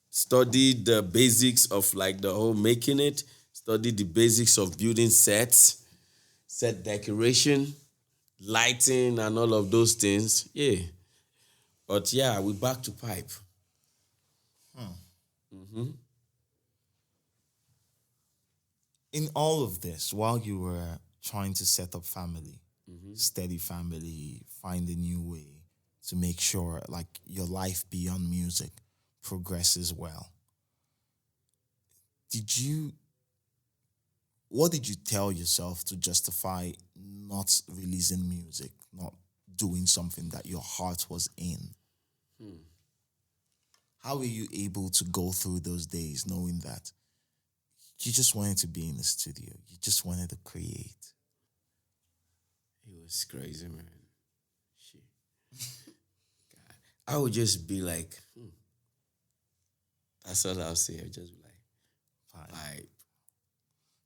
Studied the basics of like the whole making it. Studied the basics of building sets, set decoration, lighting, and all of those things. Yeah. But yeah, we're back to Pype. Mm-hmm. In all of this, while you were trying to set up family, steady family, find a new way to make sure like your life beyond music progresses well, what did you tell yourself to justify not releasing music, not doing something that your heart was in? How were you able to go through those days knowing that you just wanted to be in the studio, you just wanted to create? It was crazy, man. Shit. God. I would just be like, that's all I'll say. I'll just be like, Pype.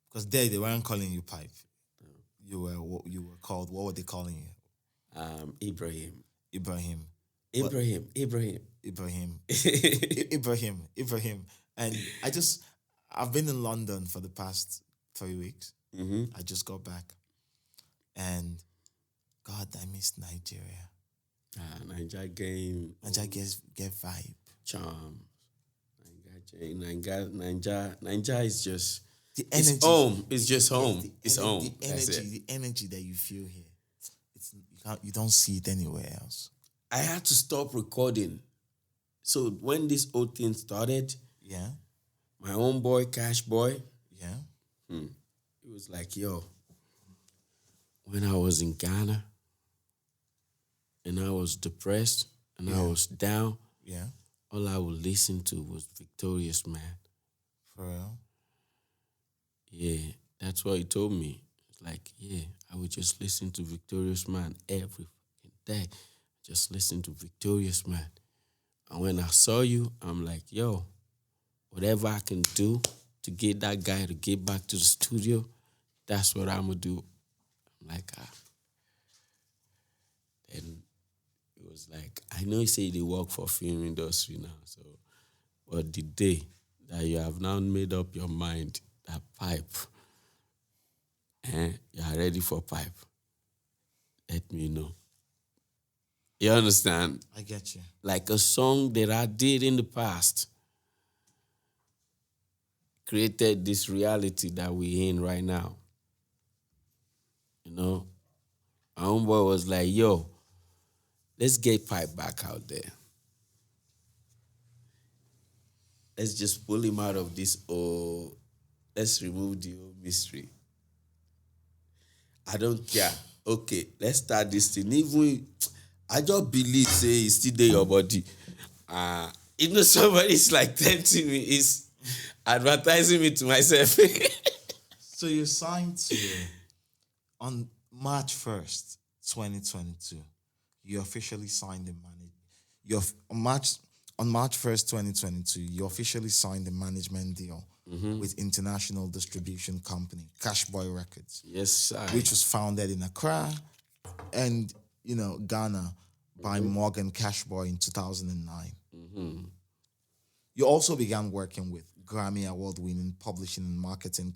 Because they weren't calling you Pype. No. You were called, what were they calling you? Ibrahim. Ibrahim. And I've been in London for the past 3 weeks. Mm-hmm. I just got back. And God, I miss Nigeria. Nigeria get vibe. Charm. Nigeria is just the energy. It's home. It's just home. It's home. The energy that you feel here. You don't see it anywhere else. I had to stop recording. So when this whole thing started, my own boy, Cash Boy, it was like, yo, when I was in Ghana and I was depressed and I was down, all I would listen to was Victorious Man. For real? Yeah, that's what he told me. It's like, I would just listen to Victorious Man every day. Just listen to Victorious Man. And when I saw you, I'm like, yo, whatever I can do to get that guy to get back to the studio, that's what I'm going to do. I'm like, And it was like, I know you say they work for film industry now, so, but the day that you have now made up your mind that Pype, you are ready for Pype, let me know. You understand? I get you. Like a song that I did in the past created this reality that we're in right now. You know? My homeboy was like, yo, let's get Pype back out there. Let's just pull him out of this let's remove the old mystery. I don't care. Okay, let's start this thing. Even I just believe, say, it's still there your body. Somebody's like tempting me, is advertising me to myself. So you signed to, on March 1st, 2022, you officially signed the on March 1st, 2022, you officially signed the management deal with international distribution company, Cashboy Records. Yes, sir. Which was founded in Accra and, Ghana by Morgan Cashboy in 2009. Mm-hmm. You also began working with Grammy Award-winning publishing and marketing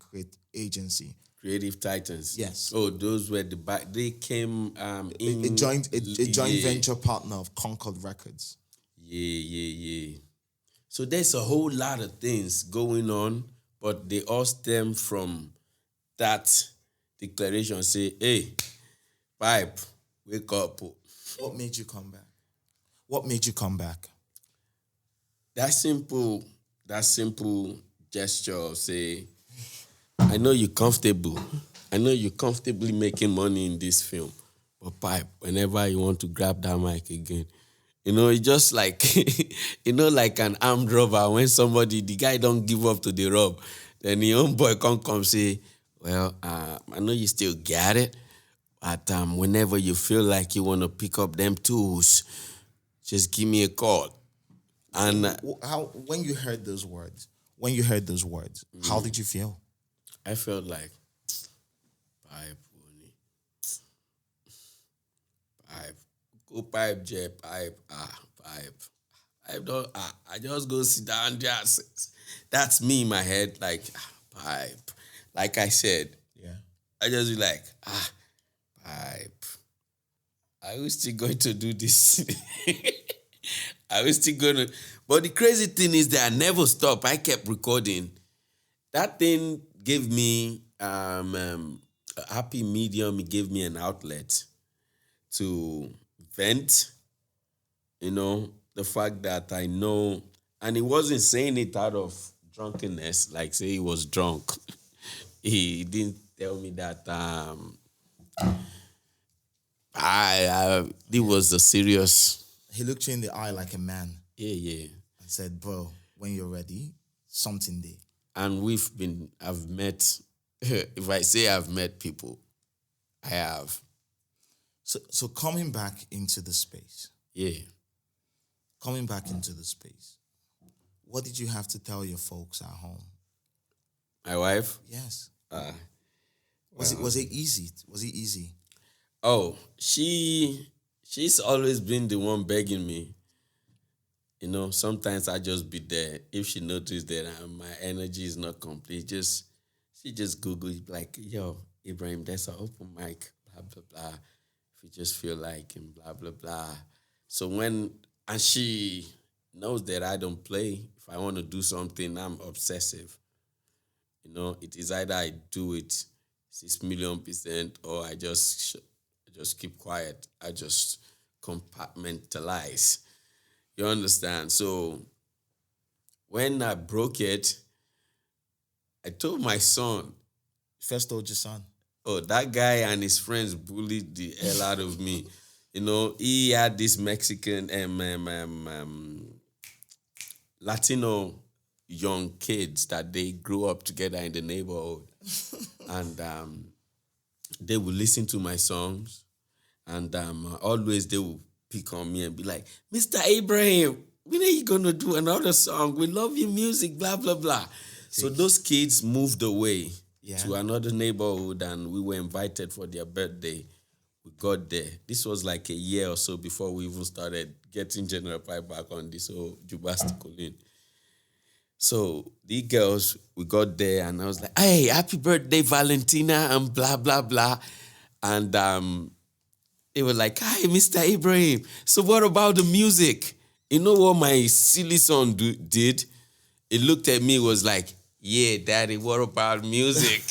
agency, Creative Titans. Yes. Oh, those were they came in a joint venture partner of Concord Records. Yeah. So there's a whole lot of things going on, but they all stem from that declaration. Say, hey, Pype, wake up. What made you come back? That simple gesture of say, I know you're comfortable. I know you're comfortably making money in this film. But Pype, whenever you want to grab that mic again, it's just like, like an armed robber. When the guy don't give up to the rob, then the own boy come say, well, I know you still got it, but whenever you feel like you want to pick up them tools, just give me a call. And when you heard those words, how did you feel? I felt like, Pype, go Pype, J, Pype, Pype. I just go sit down there. That's me in my head, like, Pype. Like I said, I just be like, Pype. I was still going to do this. But the crazy thing is that I never stopped. I kept recording. That thing gave me a happy medium. It gave me an outlet to vent. The fact that I know And he wasn't saying it out of drunkenness, like say he was drunk. He didn't tell me that it was a serious. He looked you in the eye like a man. Yeah. And said, bro, when you're ready, something there. And I've met, if I say I've met people, I have. So coming back into the space. Yeah. Coming back into the space. What did you have to tell your folks at home? My wife? Yes. Was it easy? Was it easy? Oh, she's always been the one begging me. You know, sometimes I just be there. If she noticed that my energy is not complete, she just Google like, yo, Ibrahim, there's an open mic, blah, blah, blah. If you just feel like him, blah, blah, blah. So and she knows that I don't play. If I want to do something, I'm obsessive. You know, it is either I do it 6,000,000% or I just keep quiet. I just compartmentalize. You understand? So when I broke it, I told my son. First told your son. Oh, that guy and his friends bullied the hell out of me. You know, he had this Mexican Latino young kids that they grew up together in the neighborhood. And they would listen to my songs. And always they would pick on me and be like, Mr. Abraham, when are you going to do another song? We love your music, blah, blah, blah. So those kids moved away to another neighborhood and we were invited for their birthday. We got there. This was like a year or so before we even started getting General Pype back on this whole Jubasticolin. So the girls, we got there and I was like, hey, happy birthday, Valentina, and blah, blah, blah. And they were like, hi, Mr. Ibrahim. So what about the music? You know what my silly son did? It looked at me, was like, yeah, daddy, what about music?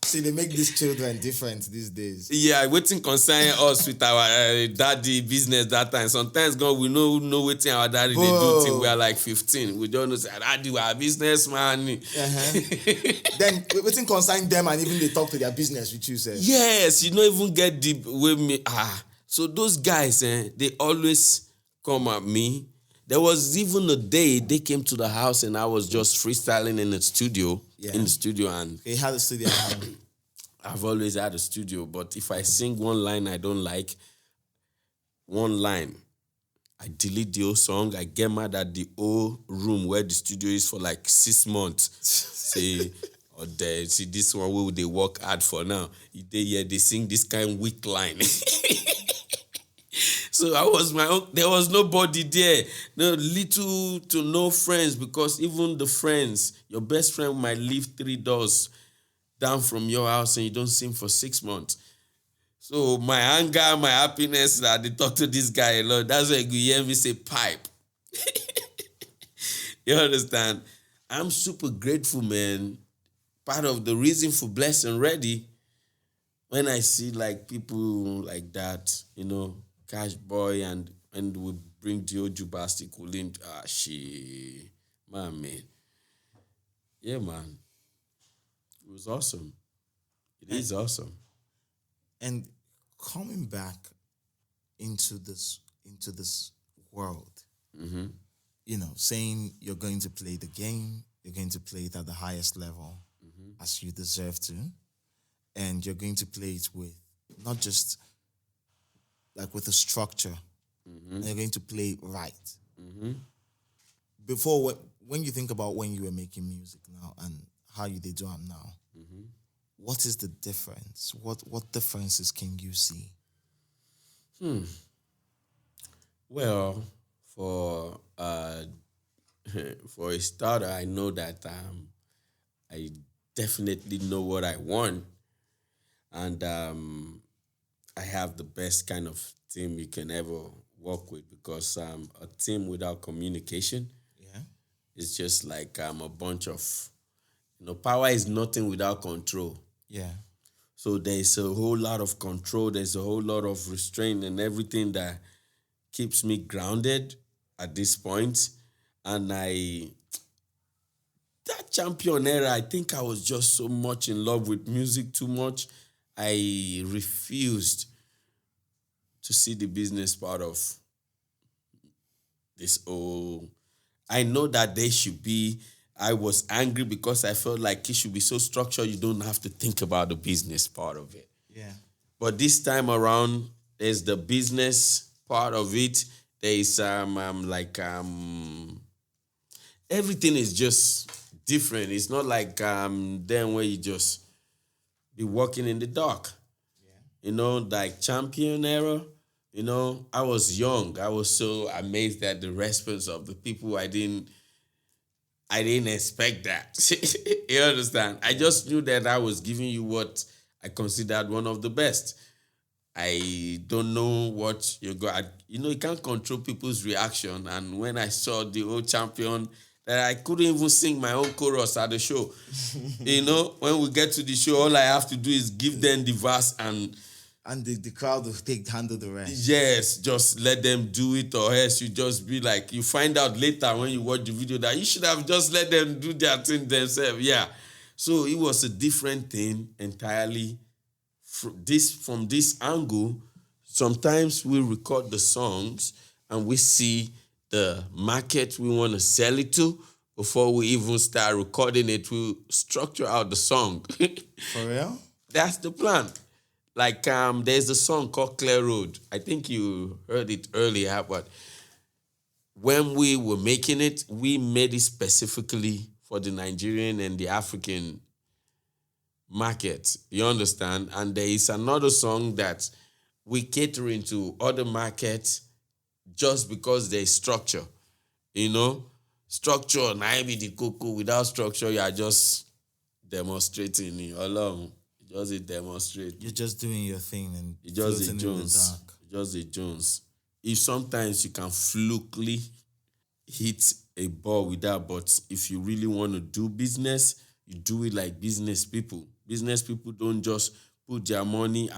See, they make these children different these days. Yeah, waiting concern us with our daddy business that time. Sometimes, God, we know waiting our daddy, they do things. We are like 15. We don't know, say, daddy, we are businessman. Then, waiting concern them and even they talk to their business with you, sir. Yes, you don't even get deep with me. So those guys, they always come at me. There was even a day they came to the house and I was just freestyling in the studio. Yeah. And you had a studio. I've always had a studio, but if I sing one line I don't like, I delete the whole song. I get mad at the whole room where the studio is for like 6 months. Say, see this one where they work hard for now. They sing this kind of weak line. So I was my own. There was nobody there. No little to no friends, because even the friends, your best friend might live 3 doors down from your house and you don't see him for 6 months. So my anger, my happiness that they talk to this guy a lot. That's why you hear me say Pype. You understand? I'm super grateful, man. Part of the reason for Blessed and Ready, when I see like people like that, you know, Cash Boy and we bring Dio Jubasti Kulin. Man. Yeah, man. It was awesome. It is awesome. And coming back into this world, you know, saying you're going to play the game, you're going to play it at the highest level as you deserve to, and you're going to play it with not just like with a structure, and you're going to play it right. Before, when you think about when you were making music now and how you did do it now, what is the difference? What differences can you see? Well, for a starter, I know that I definitely know what I want, and I have the best kind of team you can ever work with, because a team without communication is just like a bunch of, power is nothing without control. Yeah. So there's a whole lot of control, there's a whole lot of restraint and everything that keeps me grounded at this point. And that champion era, I think I was just so much in love with music too much. I refused to see the business part of this. I know that they should be. I was angry because I felt like it should be so structured. You don't have to think about the business part of it. Yeah. But this time around, there's the business part of it. There is everything is just different. It's not like then where you just be walking in the dark. Yeah. Like champion era. I was young. I was so amazed at the response of the people. I didn't expect that. You understand? I just knew that I was giving you what I considered one of the best. I don't know what you got. You can't control people's reaction. And when I saw the old champion, that I couldn't even sing my own chorus at the show. When we get to the show, all I have to do is give them the verse and the crowd will handle the rest. Yes, just let them do it, or else you just be like, you find out later when you watch the video that you should have just let them do their thing themselves. Yeah. So it was a different thing entirely. From this angle, sometimes we record the songs and we see the market we want to sell it to before we even start recording it. We structure out the song. For real? That's the plan. Like, there's a song called Clear Road. I think you heard it earlier, but when we were making it, we made it specifically for the Nigerian and the African market. You understand? And there is another song that we cater into other markets just because there's structure. Structure, na be the cocoa. Without structure, you are just demonstrating alone. Just a demonstrate. You're just doing your thing and you just a Jones. Just a Jones. If sometimes you can flukely hit a ball with that, but if you really want to do business, you do it like business people. Business people don't just put their money.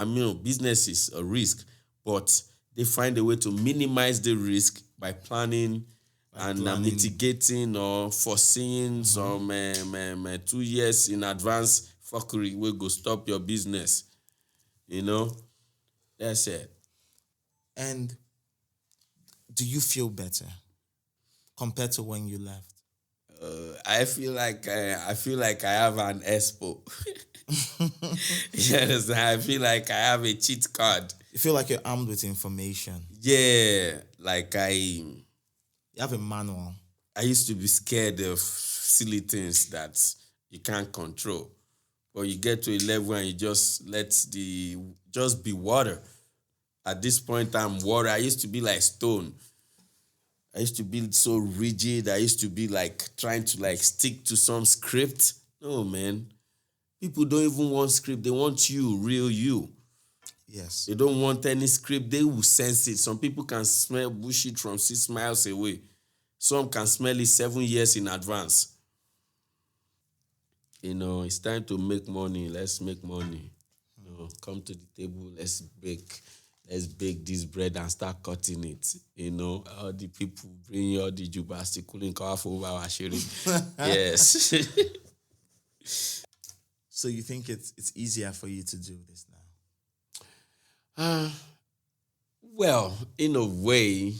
Business is a risk, but they find a way to minimize the risk by planning and mitigating or foreseeing some 2 years in advance. Fuckery will go stop your business. That's it. And do you feel better compared to when you left? I feel like I have an expo. You understand? I feel like I have a cheat card. You feel like you're armed with information. Yeah, like you have a manual. I used to be scared of silly things that you can't control. But you get to a level and you just just be water. At this point, I'm water. I used to be like stone. I used to be so rigid. I used to be like trying to stick to some script. No, man. People don't even want script. They want you, real you. Yes. They don't want any script. They will sense it. Some people can smell bullshit from 6 miles away. Some can smell it 7 years in advance. It's time to make money. Let's make money. Come to the table. Let's bake this bread and start cutting it. All the people bring all the jubasti cooling cough over our sharing. Yes. So you think it's easier for you to do this now? Well, in a way,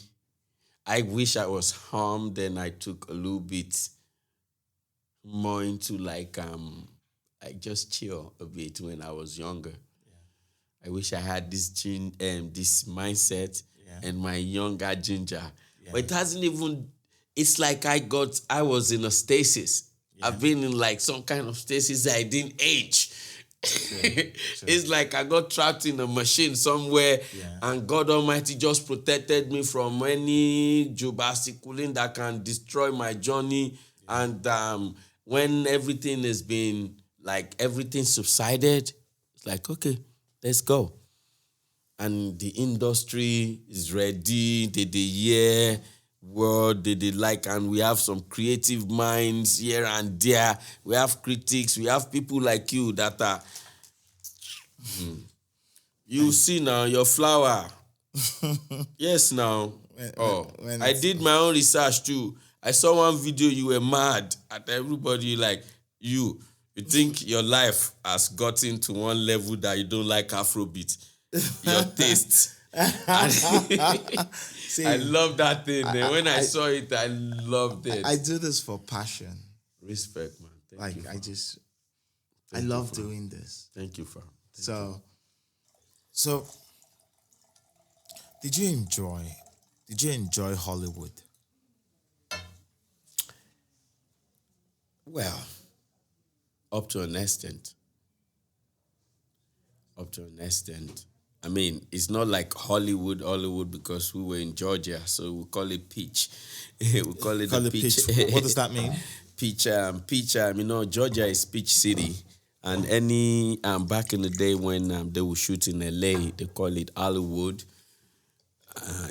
I wish I was harmed and I took a little bit more into just chill a bit when I was younger. Yeah. I wish I had this this mindset and my younger ginger. Yeah. But it hasn't even, it's like I was in a stasis. Yeah. I've been in some kind of stasis that I didn't age. Sure. It's like I got trapped in a machine somewhere and God Almighty just protected me from any jubasti cooling that can destroy my journey. Yeah. And when everything has been, everything subsided, it's like, okay, let's go. And the industry is ready, they world, and we have some creative minds here and there. We have critics, we have people like you that are, you see now, your flower. Yes, now. I did my own research too. I saw one video, you were mad at everybody, like, you think your life has gotten to one level that you don't like Afrobeat. Your taste. See, I love that thing. When I saw it, I loved it. I do this for passion. Respect, man. Thank you, I love doing this. Thank you, fam. So did you enjoy Hollywood? Well, up to an extent. I mean, it's not like Hollywood, because we were in Georgia, so we call it Peach. We call it Peach. What does that mean? Peach. Georgia is Peach City. And back in the day when they would shoot in LA, they call it Hollywood.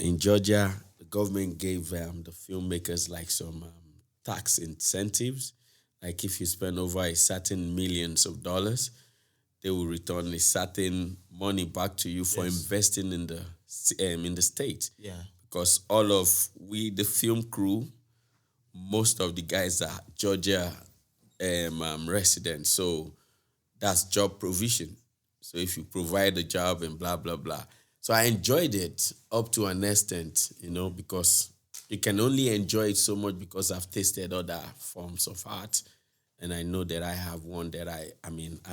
In Georgia, the government gave the filmmakers like some tax incentives. Like if you spend over a certain millions of dollars, they will return a certain money back to you for investing in the state. Yeah. Because all of the film crew, most of the guys are Georgia residents. So that's job provision. So if you provide a job and blah, blah, blah. So I enjoyed it up to an extent, because you can only enjoy it so much because I've tasted other forms of art. And I know that I have one that I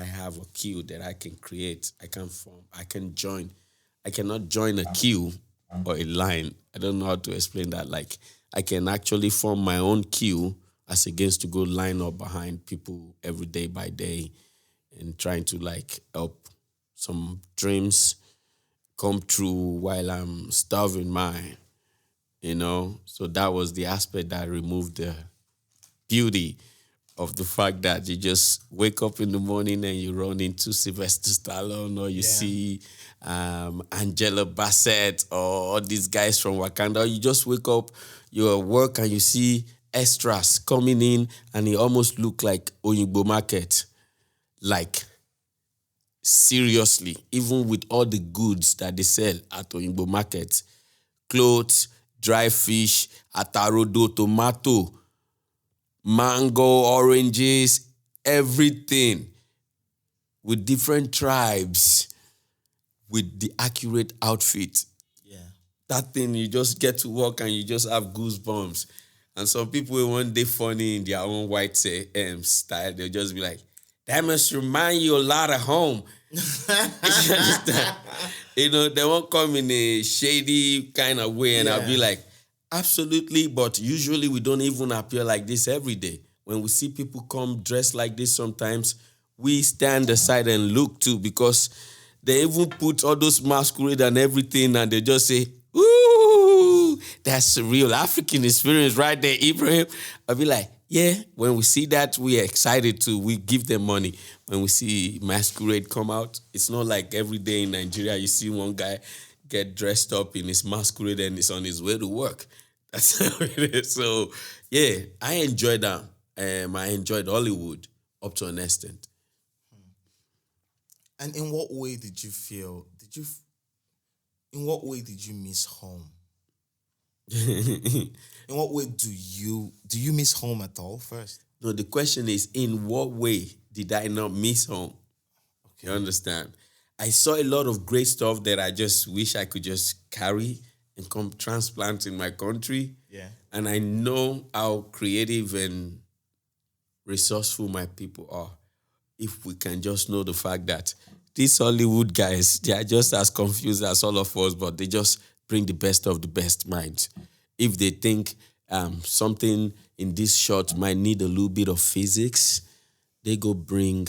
have a cue that I can create. I can form. I can join. I cannot join a cue or a line. I don't know how to explain that. Like, I can actually form my own cue as against to go line up behind people every day by day and trying to, like, help some dreams come true while I'm starving mine, So that was the aspect that removed the beauty of the fact that you just wake up in the morning and you run into Sylvester Stallone, or you see Angela Bassett, or all these guys from Wakanda. Or you just wake up, you're at work and you see extras coming in and it almost look like Oyinbo Market. Like, seriously, even with all the goods that they sell at Oyinbo Market, clothes, dry fish, atarodo, tomato, mango, oranges, everything, with different tribes, with the accurate outfit. Yeah. That thing, you just get to work and you just have goosebumps. And some people will one day funny in their own white style. They'll just be like, that must remind you a lot of home. They won't come in a shady kind of way. And I'll be like, absolutely, but usually we don't even appear like this every day. When we see people come dressed like this sometimes, we stand aside and look too, because they even put all those masquerade and everything and they just say, ooh, that's a real African experience right there, Ibrahim. I'll be like, yeah, when we see that, we are excited too. We give them money. When we see masquerade come out, it's not like every day in Nigeria you see one guy get dressed up in his masquerade and is on his way to work. That's how it is. So, yeah, I enjoyed that. I enjoyed Hollywood up to an extent. And in what way did you feel? In what way did you miss home? In what way do you miss home at all first? No, the question is, in what way did I not miss home? Okay. You understand? I saw a lot of great stuff that I just wish I could just carry and come transplant in my country. Yeah. And I know how creative and resourceful my people are. If we can just know the fact that these Hollywood guys, they are just as confused as all of us, but they just bring the best of the best minds. If they think something in this shot might need a little bit of physics, they go bring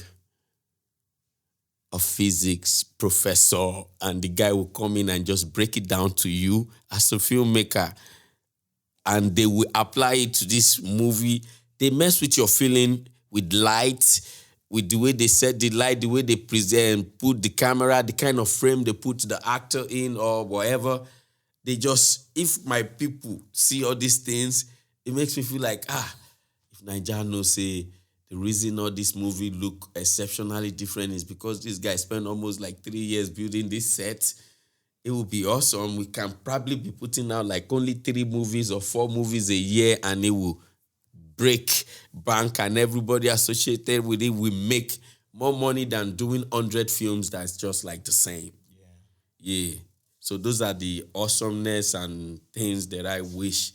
a physics professor and the guy will come in and just break it down to you as a filmmaker, and they will apply it to this movie. They mess with your feeling with light, with the way they set the light, the way they present, put the camera, the kind of frame they put the actor in or whatever. They just, if my people see all these things, it makes me feel like, if Nigeria knows, say, the reason all this movie look exceptionally different is because this guy spent almost like 3 years building this set. it will be awesome. We can probably be putting out like only 3 movies or 4 movies a year, and it will break bank, and everybody associated with it will make more money than doing 100 films that's just like the same. Yeah. So those are the awesomeness and things that I wish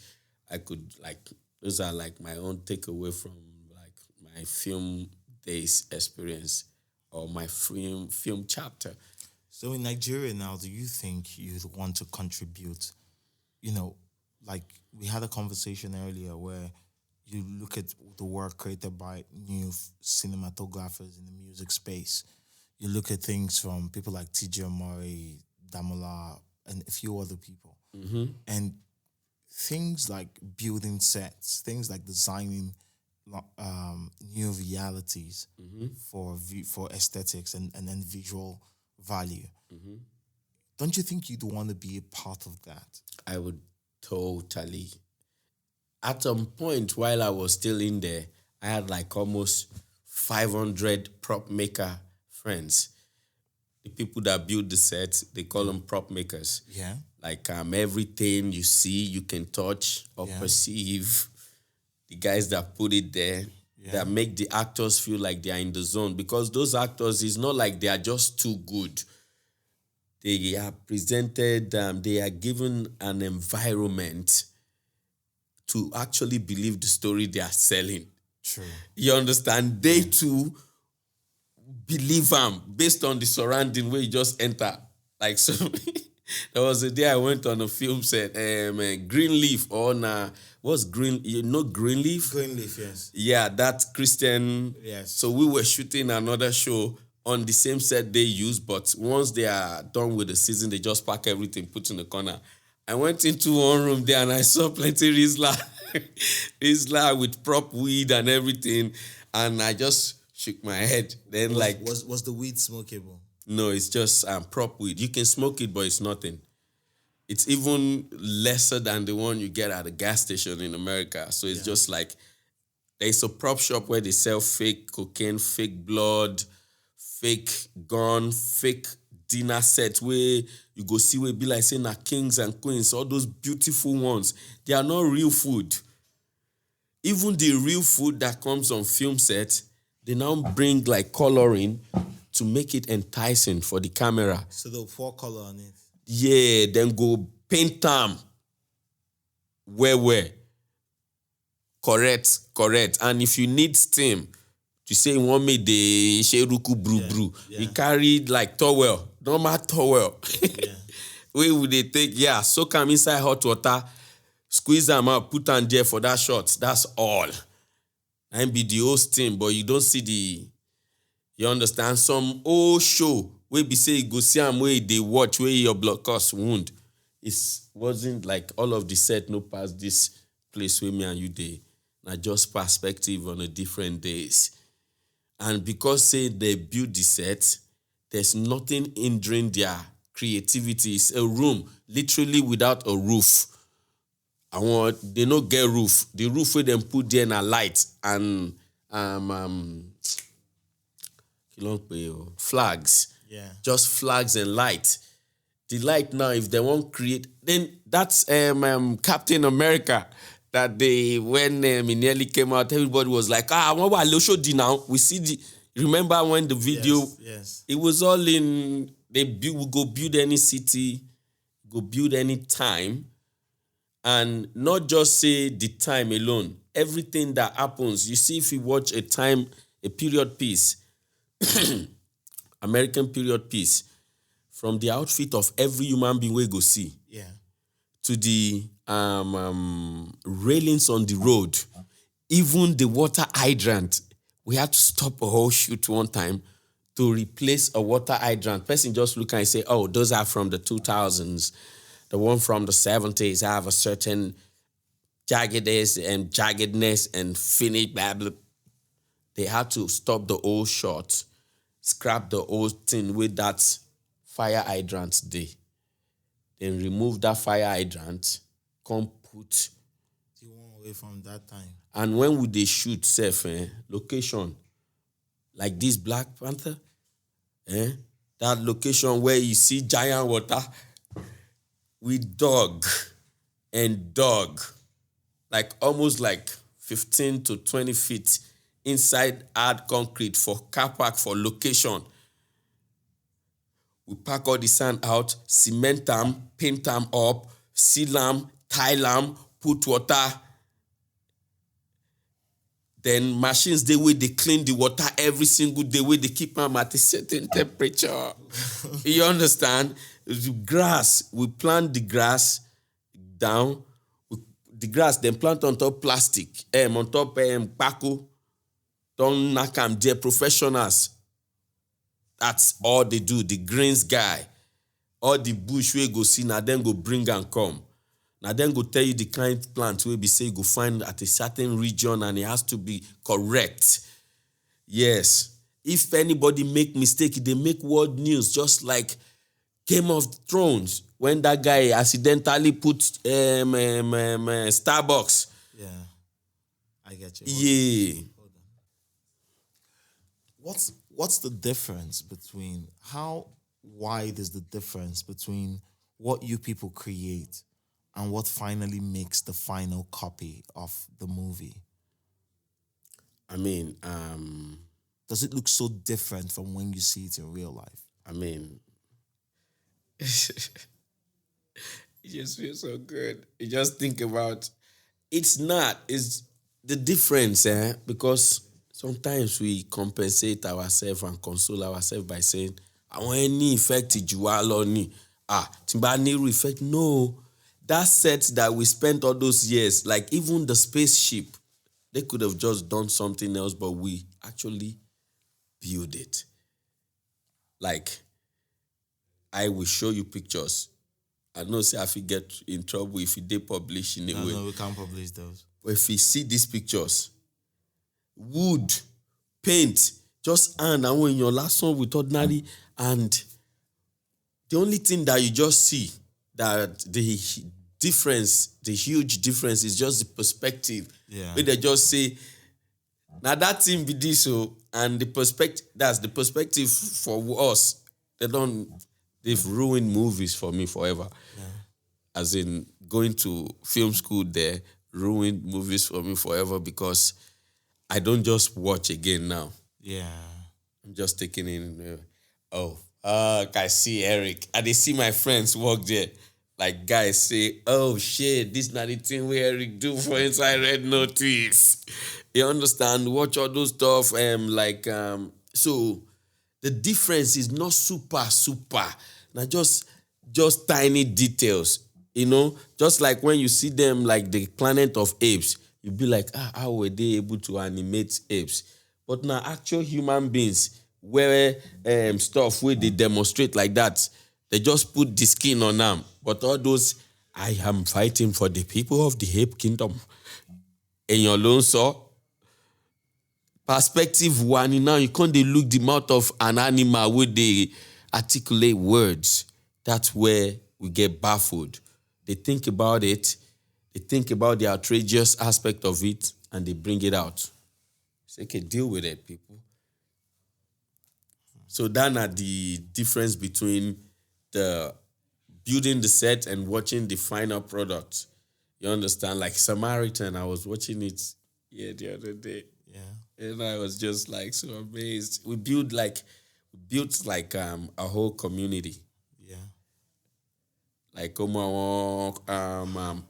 I could like. Those are like my own takeaway from like my film days experience or my film chapter. So in Nigeria now, do you think you'd want to contribute? You know, like we had a conversation earlier where you look at the work created by new cinematographers in the music space. You look at things from people like T.J. Murray, Damola, and a few other people. And things like building sets, things like designing new realities for aesthetics and then visual value. Don't you think you'd want to be a part of that? I would totally. At some point while I was still in there, I had like almost 500 prop maker friends. The people that build the sets, they call them prop makers. Yeah. Like everything you see, you can touch or perceive. The guys that put it there, that make the actors feel like they are in the zone. Because those actors, it's not like they are just too good. They are presented, they are given an environment to actually believe the story they are selling. True. You understand? They too believe them based on the surrounding where you just enter. Like, so there was a day I went on a film set, Greenleaf on, what's Green? You know Greenleaf? Greenleaf, yes. Yeah, that Christian. Yes. So we were shooting another show on the same set they use, but once they are done with the season, they just pack everything, put in the corner. I went into one room there and I saw plenty Rizla with prop weed and everything, and I just shook my head. Then was the weed smokable? No, it's just prop weed. You can smoke it, but it's nothing. It's even lesser than the one you get at a gas station in America. So it's just like there's a prop shop where they sell fake cocaine, fake blood, fake gun, fake dinner set where you go see where it be like saying kings and queens, all those beautiful ones. They are not real food. Even the real food that comes on film set, they now bring like coloring to make it enticing for the camera. So they'll pour color on it. Yeah, then go paint them. Where? Correct. And if you need steam, you say you want me the sheruku brew. You carry like towel, normal towel. Where would they take? Yeah, soak them inside hot water, squeeze them out, put them there for that shot. That's all. And be the whole steam, but you don't see you understand? Some old show where be say you go see them where they watch where your blood cause wound. It wasn't like all of the set no past this place where me and you dey. Now just perspective on a different days. And because say they build the set, there's nothing hindering their creativity. It's a room literally without a roof. They no get roof. The roof where them put there na light and flags. Yeah. Just flags and light. The light now, if they won't create, then that's Captain America. That day when he nearly came out, everybody was like, what will show you now? We see remember when the video, yes. It was all in, we go build any city, go build any time, and not just say the time alone. Everything that happens, you see if you watch a period piece, American period piece, from the outfit of every human being we go see, to the railings on the road, even the water hydrant. We had to stop a whole shoot one time to replace a water hydrant. Person just look and say, oh, those are from the 2000s. The one from the 70s have a certain jaggedness and finish, blah, blah. They had to stop the old shot, scrap the old thing with that fire hydrant day. Then remove that fire hydrant, come put the one away from that time. And when would they shoot location? Like this Black Panther? That location where you see giant water. we dug and dug, like almost like 15 to 20 feet inside hard concrete for car park, for location. We pack all the sand out, cement them, paint them up, seal them, tie them, put water. Then machines, they way they clean the water every single day, where they keep them at a certain temperature. You understand? The grass, we plant the grass down. The grass, then plant on top plastic, on top Paco. Don't knock them, they're professionals. That's all they do. The greens guy, all the bush we go see, now then go bring and come. Now then go tell you the kind of plant we be say you go find at a certain region and it has to be correct. Yes. If anybody make mistake, they make world news, just like Game of Thrones, when that guy accidentally put Starbucks. Yeah. I get you. Yeah. Hold on. What's the difference between, how wide is the difference between what you people create and what finally makes the final copy of the movie? I mean, does it look so different from when you see it in real life? I mean, it just feels so good. You just think about, it's the difference, because sometimes we compensate ourselves and console ourselves by saying, I want any effect you are ni. Timba Niru effect. No. That set that we spent all those years, like even the spaceship, they could have just done something else, but we actually build it. Like, I will show you pictures. I know say if you get in trouble if you publish in a way. No, we can't publish those. But if you see these pictures, wood, paint, just and when your last one with ordinary, and the only thing that you just see that the difference, the huge difference is just the perspective. Yeah. Where they just say, now that thing be this, so, and the perspective, that's the perspective for us. They've ruined movies for me forever. Yeah. As in going to film school there, ruined movies for me forever because I don't just watch again now. Yeah. I'm just taking in, I see Eric. And they see my friends walk there. Like guys say, oh shit, this not the thing where Eric do for inside Red Notice. You understand? Watch all those stuff. So the difference is not super. Now just tiny details. You know, just like when you see them like the Planet of Apes, you'd be like, how were they able to animate apes? But now actual human beings, where stuff where they demonstrate like that, they just put the skin on them. But all those, I am fighting for the people of the ape kingdom. In your loan, so perspective one, now you can't look the mouth of an animal where they articulate words. That's where we get baffled. They think about it, they think about the outrageous aspect of it, and they bring it out. Say, okay, deal with it, people. So that's the difference between the building the set and watching the final product. You understand? Like Samaritan, I was watching it the other day. Yeah. And I was just like so amazed. We built like a whole community. Yeah. Like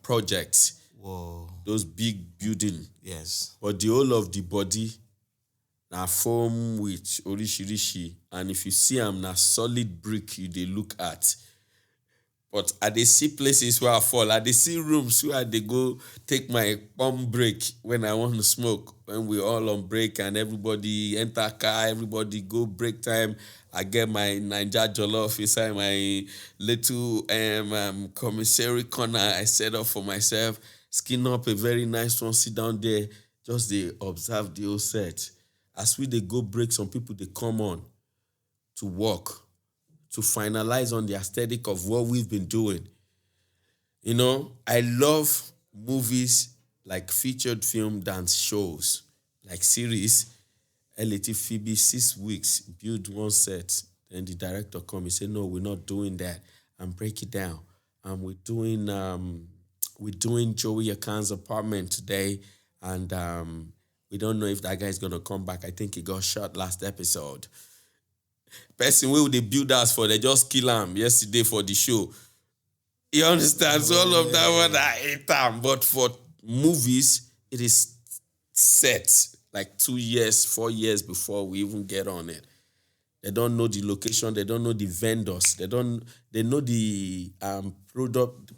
projects. Whoa. Those big building. Yes. But the whole of the body na form with orishirishi. And if you see them, na solid brick they look at. But I dey see places where I fall. I dey see rooms where I dey go take my pump break when I want to smoke. When we all on break and everybody enter car, everybody go break time. I get my Niger jollof inside my little commissary corner I set up for myself. Skin up a very nice one, sit down there. Just dey observe the whole set. As we dey go break, some people they come on to work, to finalize on the aesthetic of what we've been doing. You know, I love movies like featured film dance shows, like series. LAT Phoebe, 6 weeks, build one set. Then the director come and say, no, we're not doing that. And break it down. We're doing Joey Akan's apartment today, and we don't know if that guy is gonna come back. I think he got shot last episode. Person where they build us for, they just kill him yesterday for the show. You understand? So all of that one I hate them. But for movies, it is set like 2 years, 4 years before we even get on it. They don't know the location, they don't know the vendors, they know the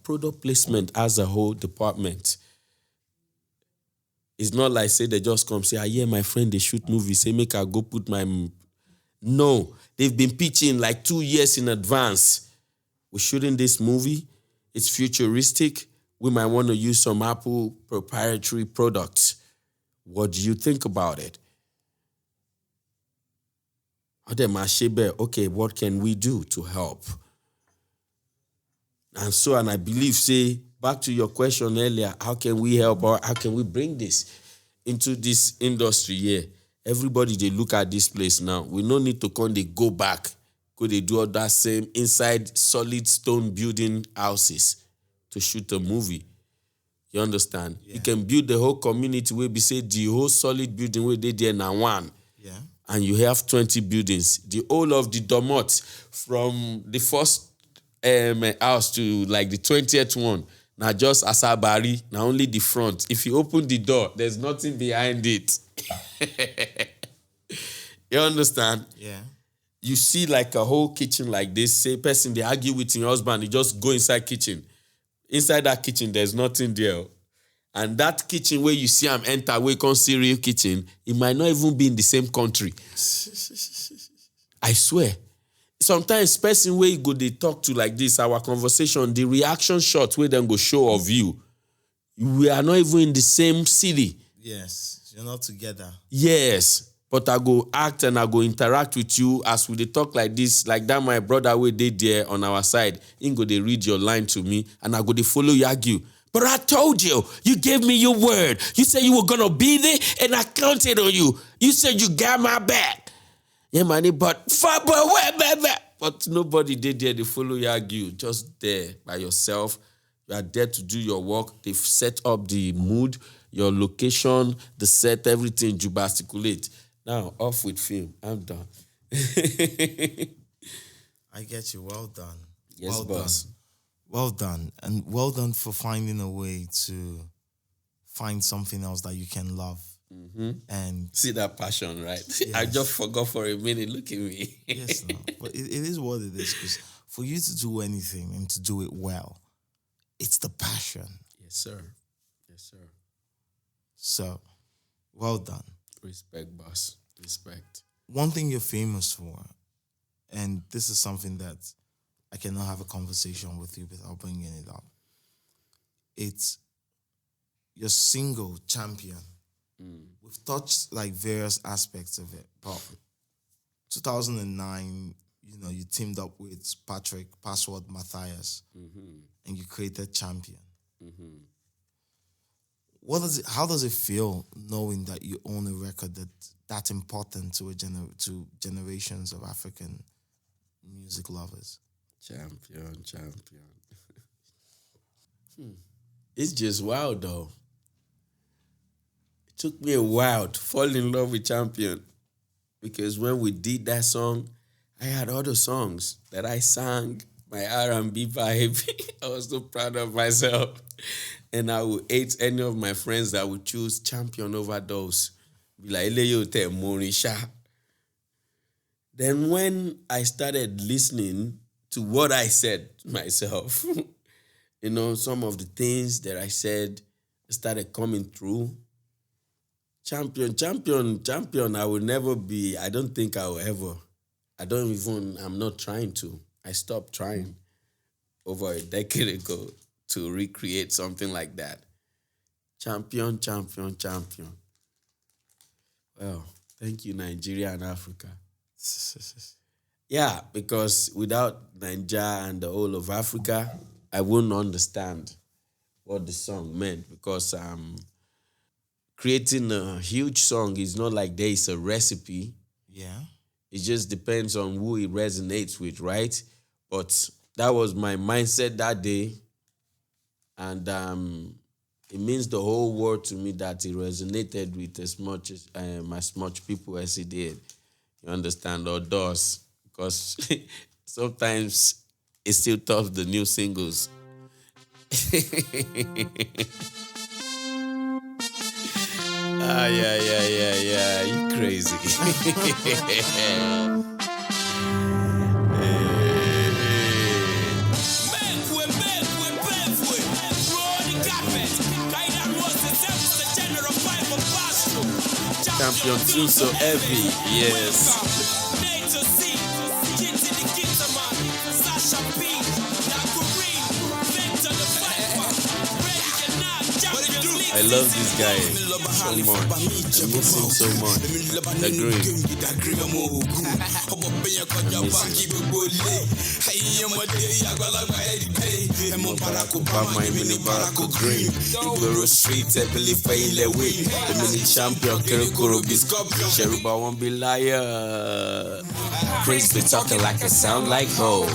product placement as a whole department. It's not like say they just come say, yeah, my friend, they shoot movies, say make I go put my... No, they've been pitching like 2 years in advance. We're shooting this movie. It's futuristic. We might want to use some Apple proprietary products. What do you think about it? Okay, what can we do to help? And I believe, say, back to your question earlier, how can we help or how can we bring this into this industry here? Everybody, they look at this place now. We no need to go back. Could they do all that same inside solid stone building houses to shoot a movie? You understand? Yeah. You can build the whole community where we say the whole solid building where they there now one. Yeah. And you have 20 buildings. The whole of the domot from the first house to like the 20th one. Now just Asabari, now only the front. If you open the door, there's nothing behind it. You understand? Yeah. You see like a whole kitchen like this, say person, they argue with your husband, you just go inside kitchen. Inside that kitchen, there's nothing there. And that kitchen where you see them enter, where you can see real kitchen, it might not even be in the same country. I swear. Sometimes person where you go, they talk to like this, our conversation, the reaction shot where them go show of you, we are not even in the same city. Yes, you're not together. Yes. But I go act and I go interact with you as we they talk like this, like that my brother we did there on our side. He go they read your line to me and I go they follow you argue. But I told you, you gave me your word. You said you were gonna be there and I counted on you. You said you got my back. Yeah, man, but nobody did there. They follow you argue. Just there by yourself. You are there to do your work. They've set up the mood, your location, the set, everything. You articulate. Now, off with film. I'm done. I get you. Well done. Yes, well boss. Done. Well done. And well done for finding a way to find something else that you can love. Mm-hmm. And see that passion, right? Yes. I just forgot for a minute. Look at me. Yes, no. But it is what it is. Because for you to do anything and to do it well, it's the passion. Yes, sir. Yes, sir. So, well done. Respect, boss. Respect. One thing you're famous for, and this is something that I cannot have a conversation with you without bringing it up. It's your single Champion. We've touched like various aspects of it, but 2009, you teamed up with Patrick Password Matthias, and you created Champion. Mm-hmm. How does it feel knowing that you own a record that's important to to generations of African music lovers? Champion. It's just wild though. It took me a while to fall in love with Champion because when we did that song, I had other songs that I sang, my R&B vibe. I was so proud of myself. And I would hate any of my friends that would choose Champion over those. Be like, Morisha. Then when I started listening to what I said myself, some of the things that I said started coming through. Champion, I will never be, I don't think I will ever. I'm not trying to. I stopped trying over a decade ago to recreate something like that. Champion. Well, thank you, Nigeria and Africa. Yeah, because without Nigeria and the whole of Africa, I wouldn't understand what the song meant because creating a huge song is not like there is a recipe. Yeah. It just depends on who it resonates with, right? But that was my mindset that day. And it means the whole world to me that it resonated with as much people as it did. You understand? Or does. Because sometimes it's still tough, the new singles. Yeah. You crazy. Champion too so heavy, yes. I love this guy so much. I miss him so much. The Green. I miss him. Obama, Emily Barako Green. Igoro Street, Ebele Faile Way. The mini champion, Kerokoro Biscop. Sheruba won't be liar. Prince be talking like a sound like ho.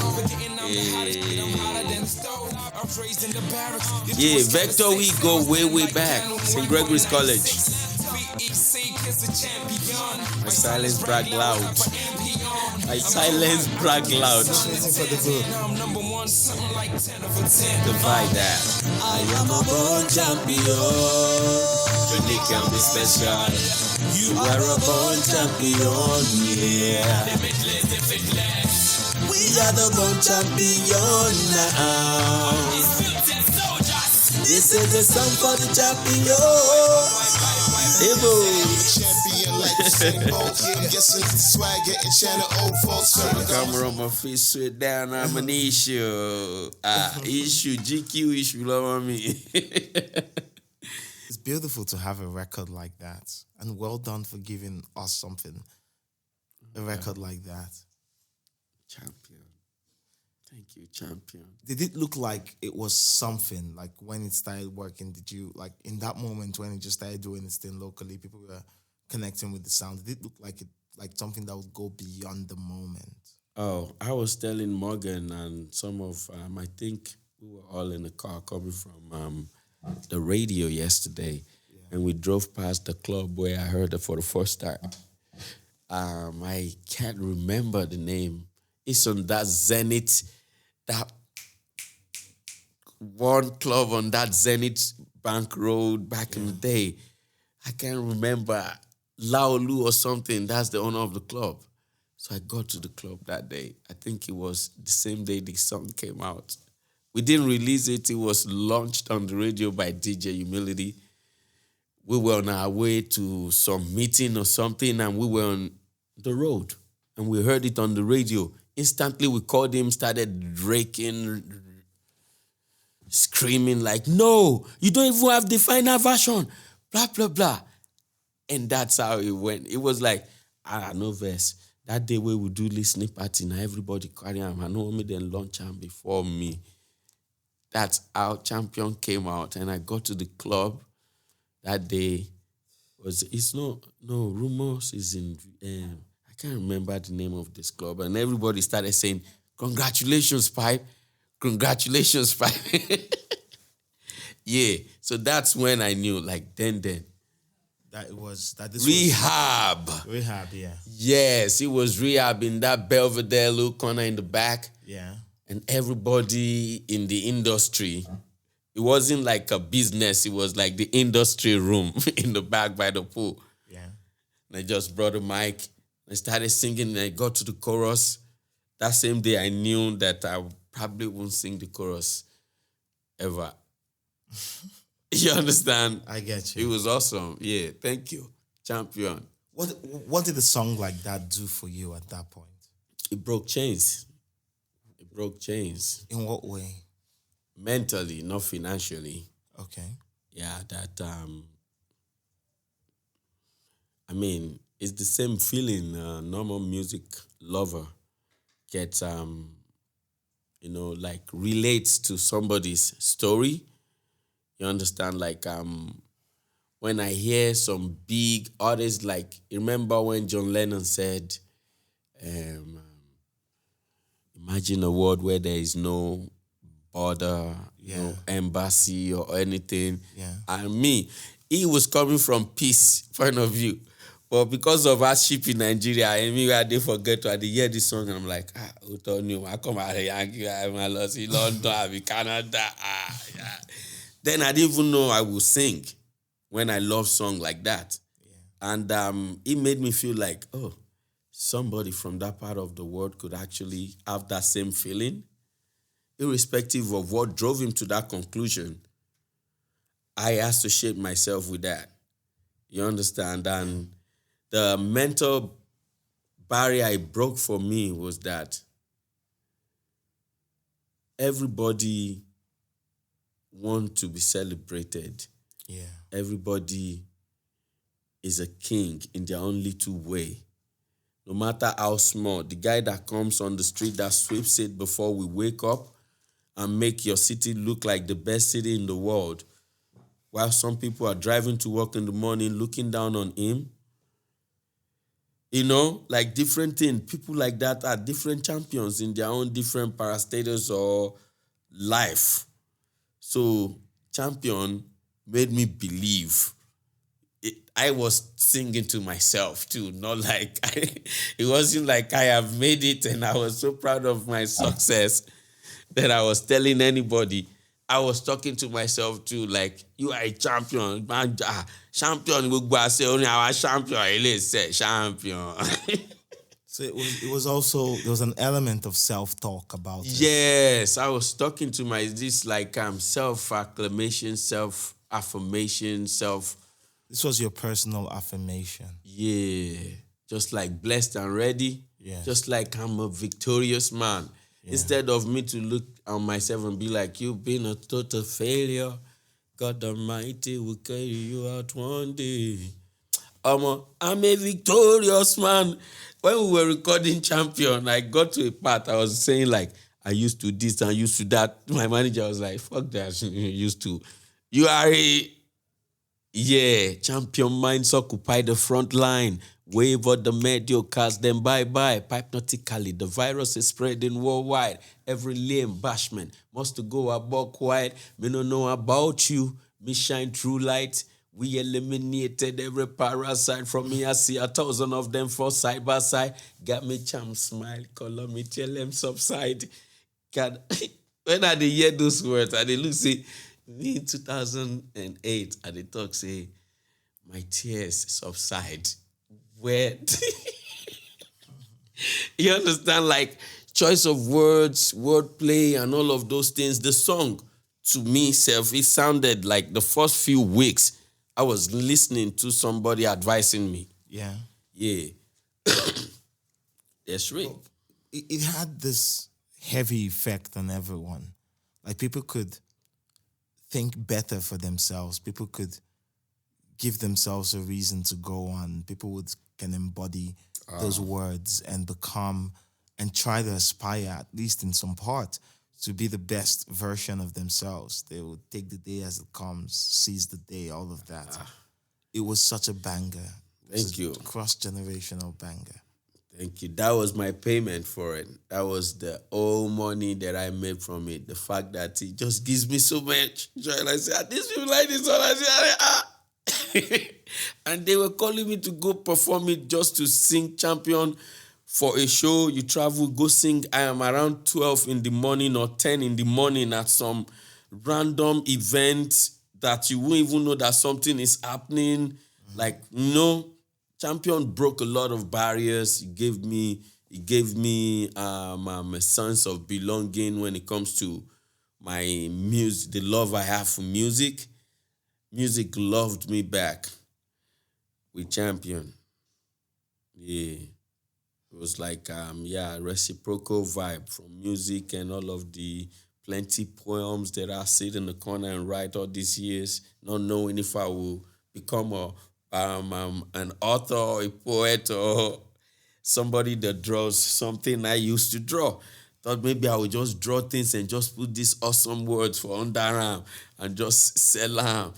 Yeah, Vector, we go way back. St. Gregory's College. My silence brag loud. Divide that. I am a born champion. Unique and be special. You are a born champion, yeah. We are the born champion now. This is a song for the champion. Champion like the same old kid. Guessing swagger and channel old folks. Camera on my face, straight down. I'm an issue. GQ issue, love me. It's beautiful to have a record like that. And well done for giving us something. A record like that. Champion. Thank you, champion. Did it look like it was something, like when it started working, did you, like in that moment when it just started doing its thing locally, people were connecting with the sound, did it look like it, like something that would go beyond the moment? Oh, I was telling Morgan and some of, I think we were all in the car coming from the radio yesterday, and we drove past the club where I heard it for the first time. I can't remember the name. It's on that Zenith, that one club on that Zenith Bank Road back in the day. I can't remember, Laolu or something. That's the owner of the club. So I got to the club that day. I think it was the same day the song came out. We didn't release it. It was launched on the radio by DJ Humility. We were on our way to some meeting or something, and we were on the road. And we heard it on the radio. Instantly, we called him, started raking, screaming like, no, you don't even have the final version, blah, blah, blah. And that's how it went. It was like, no verse. That day we would do listening party, now everybody carry him. I know me then launch him before me. That's how Champion came out. And I got to the club that day. Rumors is in... I can't remember the name of this club. And everybody started saying, congratulations, Pype. Congratulations, Pype. Yeah. So that's when I knew, like, then. That this Rehab. Was Rehab, yeah. Yes, it was Rehab in that Belvedere little corner in the back. Yeah. And everybody in the industry, it wasn't like a business. It was like the industry room in the back by the pool. Yeah. And I just brought a mic. I started singing and I got to the chorus. That same day, I knew that I probably won't sing the chorus ever. You understand? I get you. It was awesome. Yeah, thank you. Champion. What did a song like that do for you at that point? It broke chains. In what way? Mentally, not financially. Okay. Yeah, that, it's the same feeling a normal music lover gets, relates to somebody's story. You understand? Like, when I hear some big artists, like, remember when John Lennon said, Imagine a world where there is no border, no embassy or anything. Yeah. And me, he was coming from peace point of view. But because of hardship in Nigeria, I mean, I did forget to hear this song. And I'm like, I come out of Yankee, I'm lost in London, I'm in Canada. Yeah. Then I didn't even know I would sing when I love song like that. Yeah. And it made me feel like, somebody from that part of the world could actually have that same feeling. Irrespective of what drove him to that conclusion, I associate myself with that. You understand? And the mental barrier it broke for me was that everybody wants to be celebrated. Yeah. Everybody is a king in their own little way. No matter how small, the guy that comes on the street that sweeps it before we wake up and make your city look like the best city in the world, while some people are driving to work in the morning looking down on him. You know, like different things. People like that are different champions in their own different parastatals or life. So champion made me believe. I was singing to myself too, not like, it wasn't like I have made it and I was so proud of my success that I was telling anybody. I was talking to myself too, like, you are a champion. Man, champion, we go say only our champion. He say champion. So it was also, there was an element of self-talk about it. Yes, I was talking to this self-acclamation, self-affirmation, This was your personal affirmation. Yeah, just like blessed and ready. Yeah. Just like I'm a victorious man. Yeah. Instead of me to look on myself and be like, you've been a total failure. God Almighty will carry you out one day. I'm a victorious man. When we were recording Champion, I got to a part, I was saying like, I used to this and used to that. My manager was like, fuck that, used to. You are champion minds occupy the front line. Wave out the mediocres, then bye-bye. Pype nautically, the virus is spreading worldwide. Every lame bashman must go about quiet. Me no know about you. Me shine true light. We eliminated every parasite from me. I see 1,000 of them for side by side. Got me cham smile, color me tell them subside. God, when I dey hear those words, I dey look say, me in 2008, I dey talk say, my tears subside. Where you understand, like choice of words, wordplay, and all of those things. The song, to me, it sounded like the first few weeks I was listening to somebody advising me. Yeah. Yeah. That's right. Well, it had this heavy effect on everyone. Like people could think better for themselves. People could give themselves a reason to go on. People can embody those words and become and try to aspire, at least in some part, to be the best version of themselves. They would take the day as it comes, seize the day, all of that. It was such a banger. Thank you. Cross-generational banger. Thank you. That was my payment for it. That was the old money that I made from it. The fact that it just gives me so much joy. And I said, these people like this one. I said, and they were calling me to go perform it just to sing Champion for a show. You travel, go sing. I am around 12 in the morning or 10 in the morning at some random event that you won't even know that something is happening. Like, Champion broke a lot of barriers. It gave me a sense of belonging when it comes to my music, the love I have for music. Music loved me back with Champion. Yeah. It was like, reciprocal vibe from music and all of the plenty poems that I sit in the corner and write all these years, not knowing if I will become an author or a poet or somebody that draws something I used to draw. Thought maybe I would just draw things and just put these awesome words for underarm and just sell them,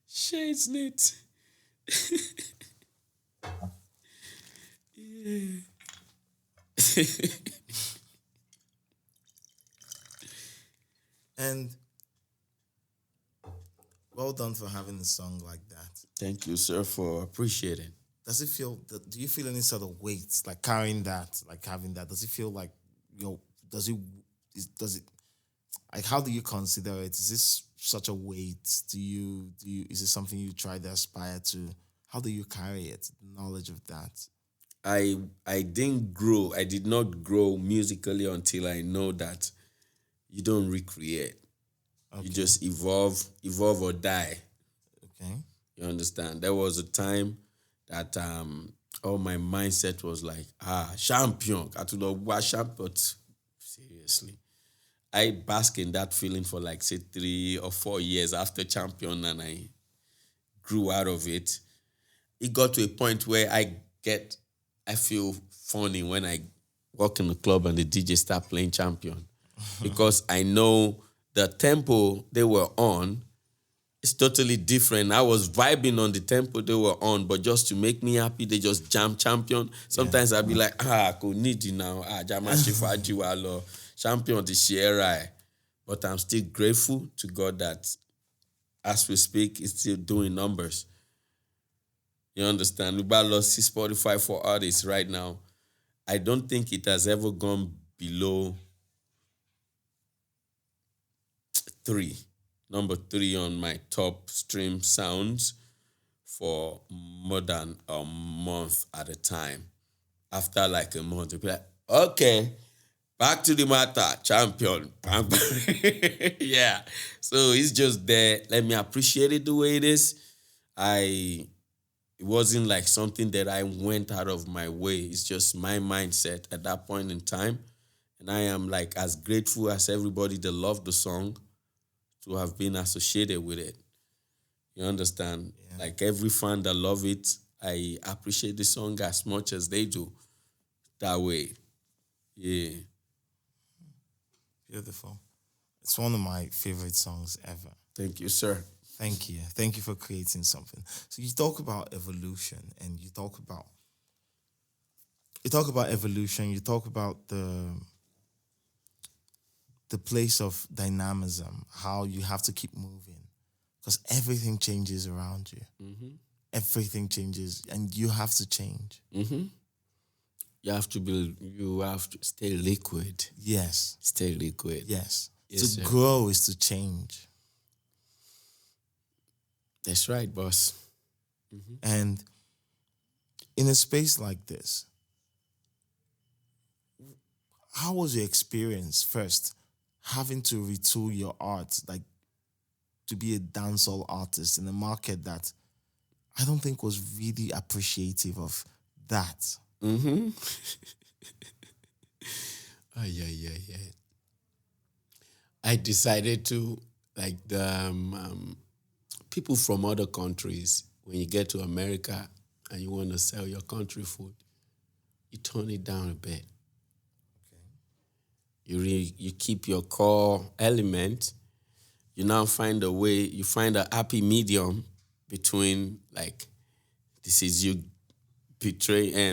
Shades knit. And well done for having a song like that. Thank you, sir, for appreciating. Does it feel? Do you feel any sort of weight, like carrying that, like having that? Does it feel like Does it? Like, how do you consider it? Is this such a weight? Do you? Is it something you try to aspire to? How do you carry it? Knowledge of that. I didn't grow. I did not grow musically until I know that you don't recreate. Okay. You just evolve or die. Okay. You understand? There was a time that my mindset was like, champion. I to know what champion, but seriously. I bask in that feeling for like, say, 3 or 4 years after champion, and I grew out of it. It got to a point where I feel funny when I walk in the club and the DJ start playing champion. Because I know the tempo they were on is totally different. I was vibing on the tempo they were on, but just to make me happy, they just jam champion. Sometimes I'd be like, I could need you now. Champion the Sierra. But I'm still grateful to God that as we speak, it's still doing numbers. You understand? We lost Spotify for artists right now. I don't think it has ever gone below 3. Number 3 on my top stream sounds for more than a month at a time. After like a month, you'll be like, okay, back to the matter, champion. Yeah. So it's just there. Let me appreciate it the way it is. It wasn't like something that I went out of my way. It's just my mindset at that point in time. And I am like as grateful as everybody that loved the song to have been associated with it. You understand? Yeah. Like every fan that love it, I appreciate the song as much as they do. That way. Yeah. Beautiful. It's one of my favorite songs ever. Thank you, sir. Thank you. Thank you for creating something. So you talk about evolution, and you talk about evolution, you talk about the place of dynamism, how you have to keep moving because everything changes around you. Mm-hmm. Everything changes and you have to change. Mm-hmm. You have to stay liquid. Yes. Stay liquid. Yes. Yes, to sir. grow is to change. That's right, boss. Mm-hmm. And in a space like this, how was your experience first having to retool your art, like to be a dancehall artist in a market that I don't think was really appreciative of that? Mm-hmm. Yeah. I decided to, like the people from other countries, when you get to America and you want to sell your country food, you tone it down a bit. You keep your core element. You now find a way, you find a happy medium between like, this is you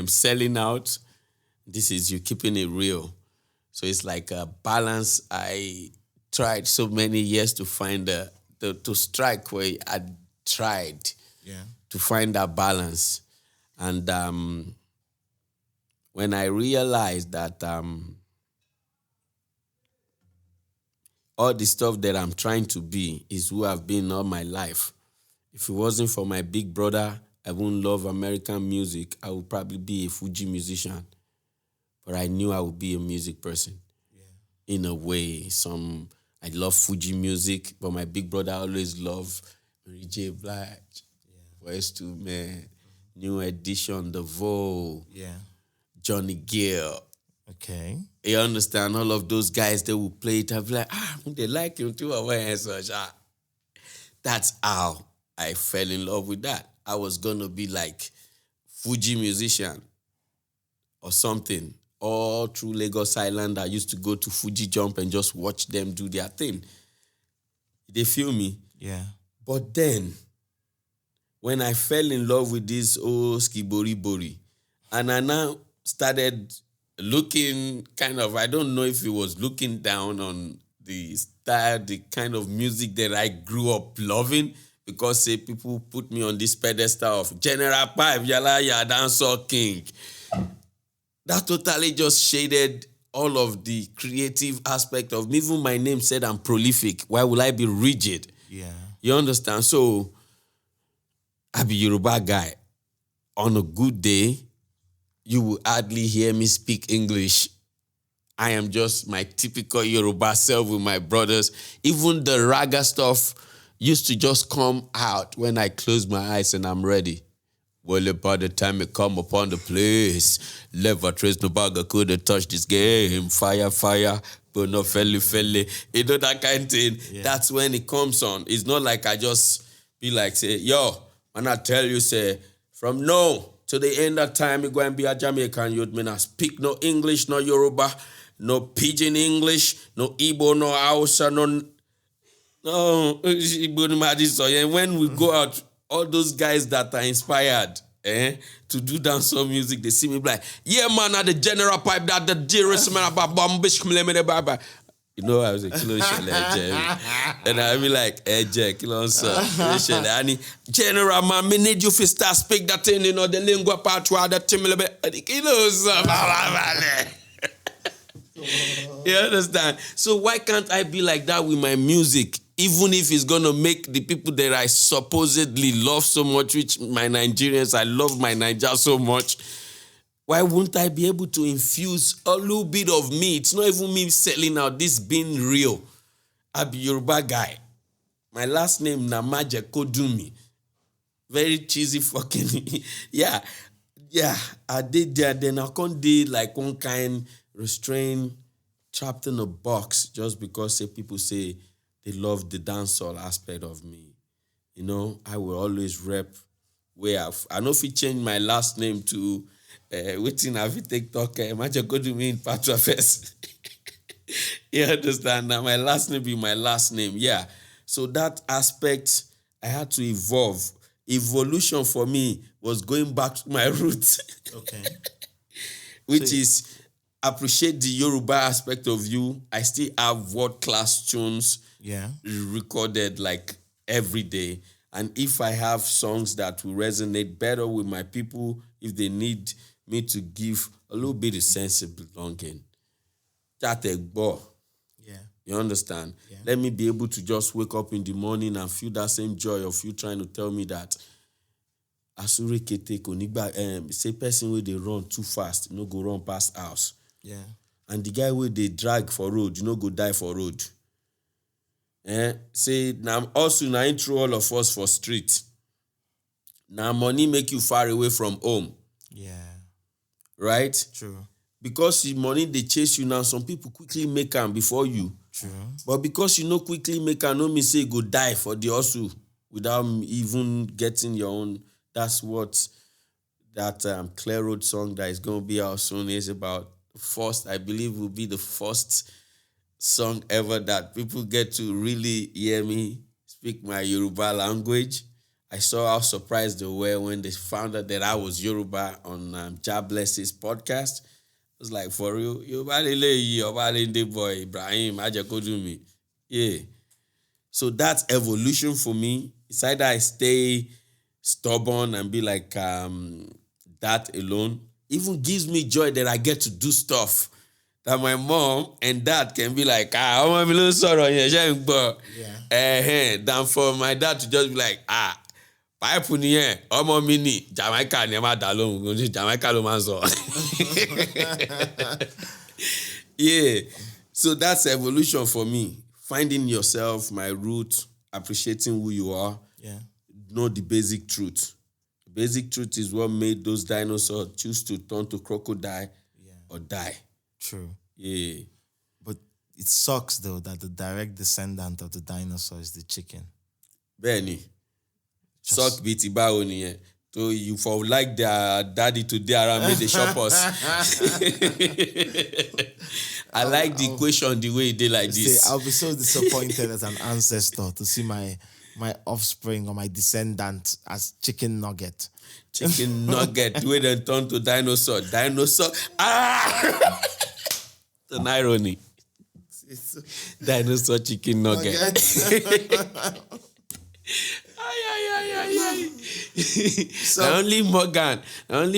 selling out, this is you keeping it real. So it's like a balance. I tried so many years to find to strike where I tried to find that balance. And when I realized that all the stuff that I'm trying to be is who I've been all my life. If it wasn't for my big brother, I wouldn't love American music. I would probably be a Fuji musician. But I knew I would be a music person. Yeah. In a way, I love Fuji music, but my big brother always loved Mary J. Blige, Voice to Man, New Edition, The Vogue, Johnny Gill. Okay. You understand? All of those guys, they will play it. I'll be like, they like him too. That's how I fell in love with that. I was going to be like Fuji musician or something. All through Lagos Island, I used to go to Fuji Jump and just watch them do their thing. They feel me? Yeah. But then, when I fell in love with this old skibori-bori, And I now started looking I don't know if he was looking down on the style, the kind of music that I grew up loving, because say people put me on this pedestal of General Pype, Yala ya dancehall king. That totally just shaded all of the creative aspect of me. Even my name said I'm prolific. Why will I be rigid? Yeah. You understand? So I be Yoruba guy. On a good day, you will hardly hear me speak English. I am just my typical Yoruba self with my brothers. Even the raga stuff used to just come out when I close my eyes and I'm ready. Well, by the time it come upon the place, never trace no bagger could touch this game. Fire, but no felly. You know that kind of thing. Yeah. That's when it comes on. It's not like I just be like, say, yo, when I tell you, say, from now to the end of time, you're going to be a Jamaican youth. Me not speak no English, no Yoruba, no Pidgin English, no Igbo, no Hausa, no. And when we go out, all those guys that are inspired to do dancehall music, they see me like, yeah, man, at the General Pype, that the dearest man about bombish. You know, I was a kilo shell, and I be like, Jack, kilo shell, and General man, me need you to start speak that thing, you know, the lingua patois, that timid bit, you understand? So why can't I be like that with my music? Even if it's going to make the people that I supposedly love so much, which my Nigerians, I love my Niger so much, why wouldn't I be able to infuse a little bit of me? It's not even me selling out, this being real. I be Yoruba guy. My last name, Namaje Kodumi. Very cheesy fucking, yeah, I did that. Then I can't do like one kind restrained, trapped in a box just because people say they love the dancehall aspect of me. You know, I will always rep where I know if you change my last name to waiting have you TikTok, imagine go to me in Patra first. You understand? Now my last name be my last name. Yeah. So that aspect I had to evolve. Evolution for me was going back to my roots. Okay. Which is appreciate the Yoruba aspect of you. I still have world-class tunes recorded like every day. And if I have songs that will resonate better with my people, if they need me to give a little bit of sense of belonging, that a ball. Yeah. You understand? Yeah. Let me be able to just wake up in the morning and feel that same joy of you trying to tell me that Asure Kete Konigba, say person where they run too fast, you know, go run past house. Yeah. And the guy where they drag for road, you know, go die for road. Say, now also now intro all of us for street. Now money make you far away from home. Yeah. Right? True. Because the money they chase you now, some people quickly make them before you. True. But because you know quickly make them, no me say go die for the hustle without even getting your own. That's what that Clear Road song that is going to be out soon is about. First, I believe will be the first song ever that people get to really hear me speak my Yoruba language. I saw how surprised they were when they found out that I was Yoruba on Jobless's podcast. It was like, for real, Yoruba boy, Ibrahim, Ajakodumi. Yeah. So that's evolution for me. It's either I stay stubborn and be like that alone. Even gives me joy that I get to do stuff that my mom and dad can be like, I'm a little sorry, than for my dad to just be like, Pype niye, omo mi ni, Jamaica ni ma da lohun, Jamaica lo man so. Yeah. So that's evolution for me. Finding yourself, my root, appreciating who you are. Yeah. Know the basic truth. The basic truth is what made those dinosaurs choose to turn to crocodile or die. True. Yeah. But it sucks though that the direct descendant of the dinosaur is the chicken. Benny. Suck biti bawo niyen. So you for like their daddy today around me they shop us. I like the equation the way they like this. I'll be so disappointed as an ancestor to see my my offspring or my descendant as chicken nugget. Chicken nugget, we then turn to dinosaur. Dinosaur. Ah! It's an irony. Dinosaur chicken nugget. So only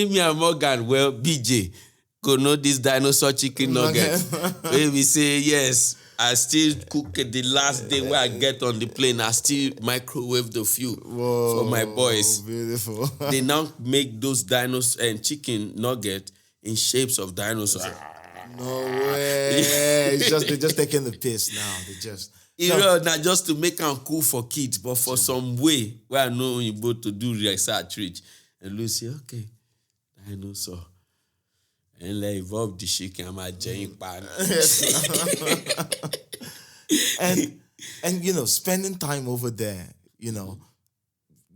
me and Morgan, well, BJ, could know this dinosaur chicken nugget. Where we say, yes, I still cook it the last day where I get on the plane. I still microwave the few for my boys. Beautiful. They now make those dinosaur and chicken nugget in shapes of dinosaurs. No way. They're just taking the piss now. Not just to make them cool for kids, but for some way where I know you both to do research. And Lucy, okay, dinosaur. And like evolve the chicken, I'm a giant pan. And spending time over there,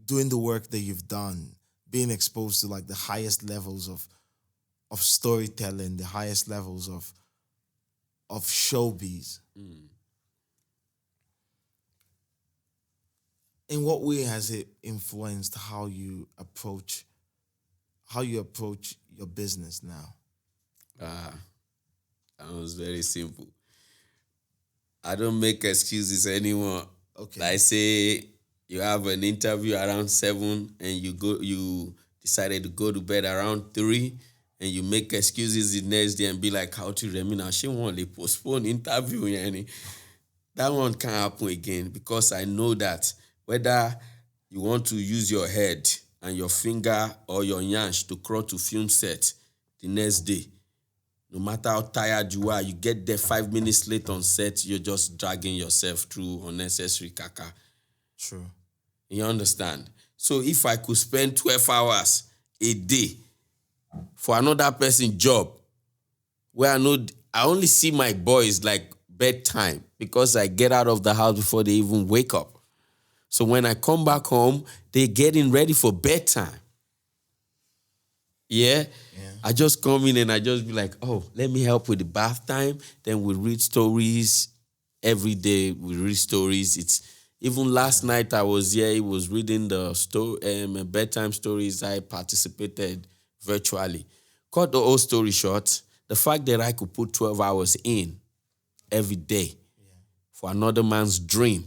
doing the work that you've done, being exposed to like the highest levels of storytelling, the highest levels of showbiz. In what way has it influenced how you approach your business now? That was very simple. I don't make excuses anymore. Okay. Like say you have an interview around 7 and you decided to go to bed around 3 and you make excuses the next day and be like, how to Remina, she want to postpone interview. Yani. That one can't happen again because I know that whether you want to use your head and your finger or your yansh to crawl to film set the next day, no matter how tired you are, you get there 5 minutes late on set, you're just dragging yourself through unnecessary caca. True. You understand? So if I could spend 12 hours a day for another person's job, where I only see my boys like bedtime because I get out of the house before they even wake up. So when I come back home, they're getting ready for bedtime. Yeah? I just come in and I just be like, oh, let me help with the bath time. Then we read stories. Every day we read stories. It's even last night I was here. He was reading the bedtime stories. I participated virtually. Cut the whole story short, the fact that I could put 12 hours in every day for another man's dream,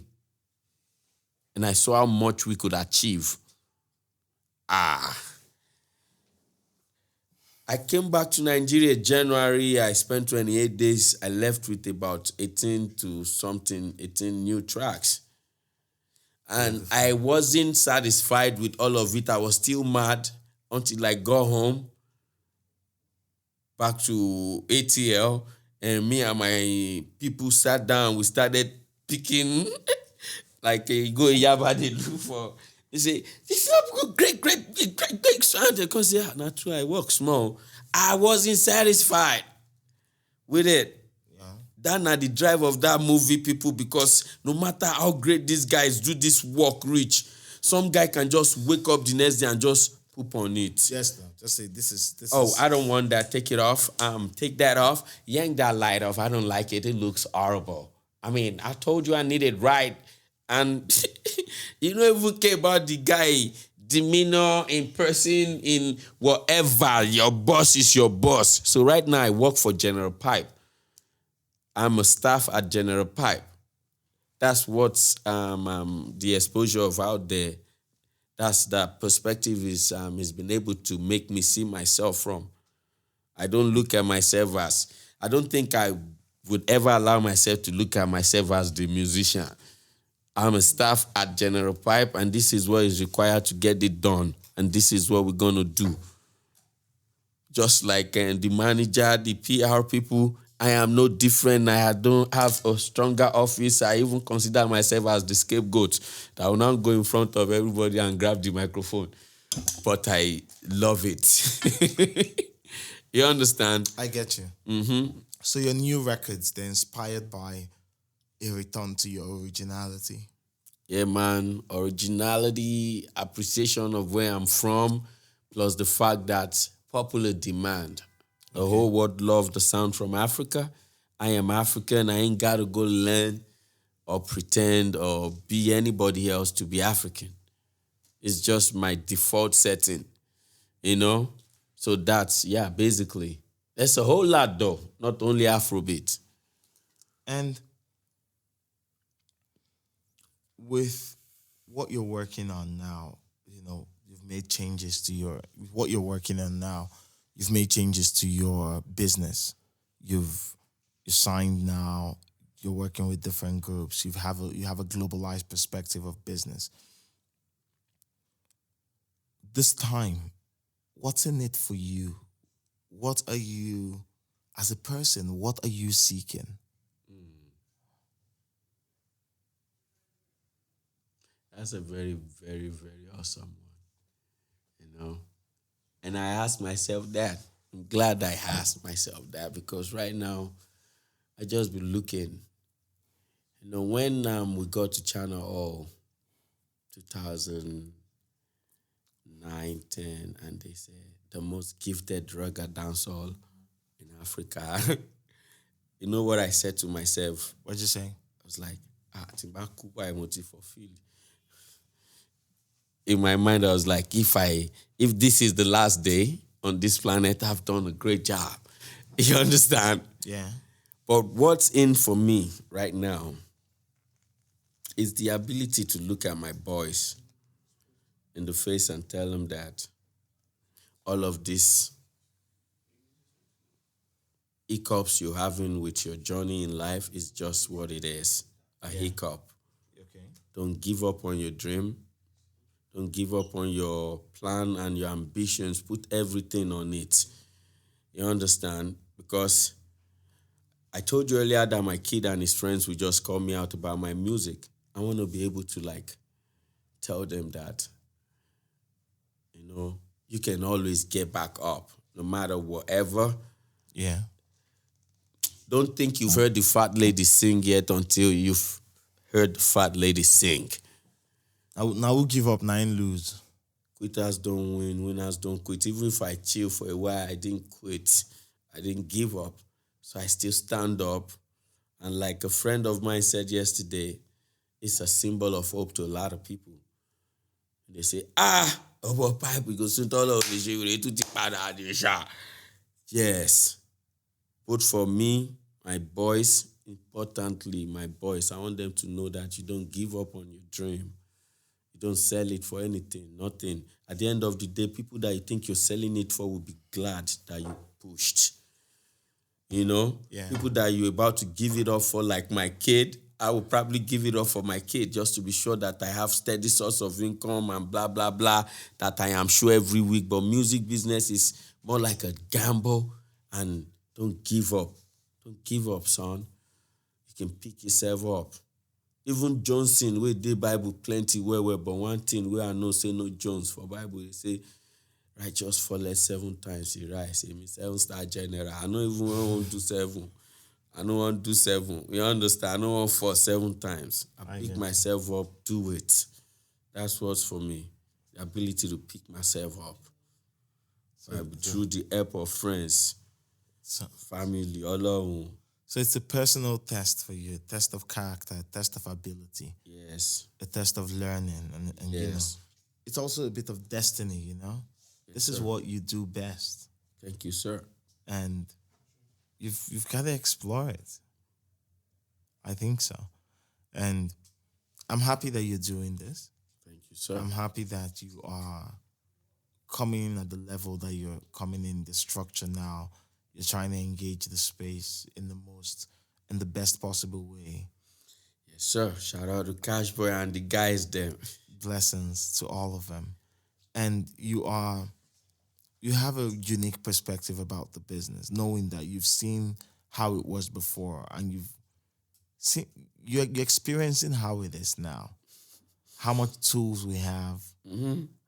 and I saw how much we could achieve. I came back to Nigeria January. I spent 28 days. I left with about 18 new tracks. And I wasn't satisfied with all of it. I was still mad until I got home, back to ATL, and me and my people sat down. We started picking, like go Yaba they look for. They say, this is great sound. They can say, not true, I work small. I wasn't satisfied with it. Yeah. That's not the drive of that movie, people, because no matter how great these guys do this work rich, some guy can just wake up the next day and just poop on it. Yes, no. Just say, this is. I don't want that. Take it off. Take that off. Yank that light off. I don't like it. It looks horrible. I mean, I told you I need it right. And you don't even care about the guy demeanor in person, in whatever. Your boss is your boss. So right now I work for General Pype. I'm a staff at General Pype. That's what's the exposure of out there. That's the perspective is been able to make me see myself from. I don't look at myself as, I don't think I would ever allow myself to look at myself as the musician. I'm a staff at General Pype, and this is what is required to get it done. And this is what we're going to do. Just like the manager, the PR people, I am no different. I don't have a stronger office. I even consider myself as the scapegoat that will now go in front of everybody and grab the microphone. But I love it. You understand? I get you. Mm-hmm. So your new records, they're inspired by a return to your originality. Yeah, man. Originality, appreciation of where I'm from, plus the fact that popular demand. The whole world loves the sound from Africa. I am African. I ain't got to go learn or pretend or be anybody else to be African. It's just my default setting, you know? So that's, basically. There's a whole lot though, not only Afrobeat. And with what you're working on now, you've made changes to what you're working on now. You've made changes to your business. You're signed now. You're working with different groups. You have a globalized perspective of business. This time, what's in it for you? What are you, as a person, what are you seeking? That's a very, very, very awesome one, And I asked myself that. I'm glad I asked myself that because right now, I just be looking. When we got to Channel All, 2009, 10, and they said the most gifted reggae dancehall in Africa. You know what I said to myself? What'd you say? I was like, Timbaku emotive for Philly. In my mind, I was like, if this is the last day on this planet, I've done a great job. You understand? Yeah. But what's in for me right now is the ability to look at my boys in the face and tell them that all of this hiccups you're having with your journey in life is just what it is, a hiccup. Okay. Don't give up on your dream. Don't give up on your plan and your ambitions. Put everything on it. You understand? Because I told you earlier that my kid and his friends would just call me out about my music. I want to be able to tell them that, you can always get back up no matter whatever. Yeah. Don't think you've heard the fat lady sing yet until you've heard the fat lady sing. Now we'll give up, 9 lose. Quitters don't win, winners don't quit. Even if I chill for a while, I didn't quit. I didn't give up. So I still stand up. And like a friend of mine said yesterday, it's a symbol of hope to a lot of people. They say, about Pype, we go soon all of the shit, we to take. Yes. But for me, my boys, importantly, my boys, I want them to know that you don't give up on your dream. You don't sell it for anything, nothing. At the end of the day, people that you think you're selling it for will be glad that you pushed. Yeah. People that you're about to give it up for, like my kid, I will probably give it up for my kid just to be sure that I have steady source of income and blah, blah, blah, that I am sure every week. But music business is more like a gamble, and don't give up. Don't give up, son. You can pick yourself up. Even Johnson, where they Bible plenty well, but one thing where I know say no Jones for Bible, they say, righteous falleth 7 times, he rise. He means 7-star general. I don't even want to do 7. I don't want to do 7. You understand? I don't want to fall 7 times. I pick myself up, do it. That's what's for me. The ability to pick myself up. Through the help of friends, family, alone. So it's a personal test for you, a test of character, a test of ability. Yes. A test of learning. And yes. It's also a bit of destiny, Yes, this is what you do best. Thank you, sir. And you've got to explore it. I think so. And I'm happy that you're doing this. Thank you, sir. I'm happy that you are coming in at the level that you're coming in, the structure now. You're trying to engage the space in the best possible way. Yes, sir. Shout out to Cash Boy and the guys there. Blessings to all of them. And you have a unique perspective about the business, knowing that you've seen how it was before and you're experiencing how it is now. How much tools we have,